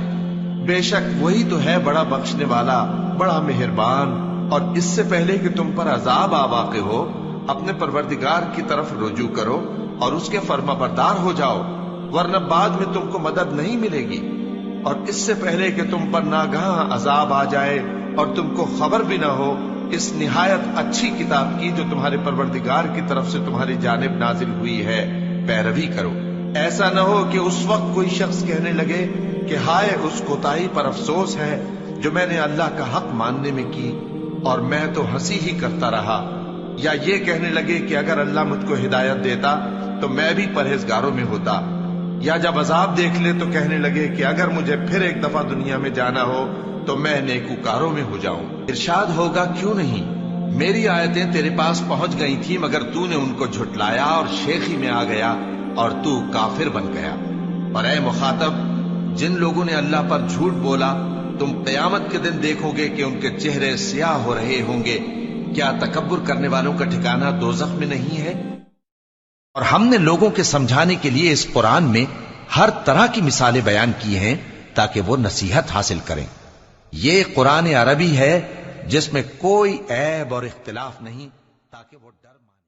بے شک وہی تو ہے بڑا بخشنے والا، بڑا مہربان۔ اور اس سے پہلے کہ تم پر عذاب آ واقع ہو، اپنے پروردگار کی طرف رجوع کرو اور اس کے فرما بردار ہو جاؤ، ورنہ بعد میں تم کو مدد نہیں ملے گی۔ اور اس سے پہلے کہ تم پر ناگہاں عذاب آ جائے اور تم کو خبر بھی نہ ہو، اس نہایت اچھی کتاب کی جو تمہارے پروردگار کی طرف سے تمہاری جانب نازل ہوئی ہے پیروی کرو۔ ایسا نہ ہو کہ اس وقت کوئی شخص کہنے لگے کہ ہائے اس کوتاہی پر افسوس ہے جو میں نے اللہ کا حق ماننے میں کی، اور میں تو ہنسی ہی کرتا رہا، یا یہ کہنے لگے کہ اگر اللہ مجھ کو ہدایت دیتا تو میں بھی پرہیزگاروں میں ہوتا، یا جب عذاب دیکھ لے تو کہنے لگے کہ اگر مجھے پھر ایک دفعہ دنیا میں جانا ہو تو میں نیکوکاروں میں ہو جاؤں۔ ارشاد ہوگا کیوں نہیں، میری آیتیں تیرے پاس پہنچ گئی تھی مگر تو نے ان کو جھٹلایا اور شیخی میں آ گیا اور تو کافر بن گیا۔ اور اے مخاطب، جن لوگوں نے اللہ پر جھوٹ بولا، تم قیامت کے دن دیکھو گے کہ ان کے چہرے سیاہ ہو رہے ہوں گے۔ کیا تکبر کرنے والوں کا ٹھکانہ دوزخ میں نہیں ہے؟ اور ہم نے لوگوں کے سمجھانے کے لیے اس قرآن میں ہر طرح کی مثالیں بیان کی ہیں تاکہ وہ نصیحت حاصل کریں۔ یہ قرآن عربی ہے جس میں کوئی عیب اور اختلاف نہیں، تاکہ وہ ڈر مانے۔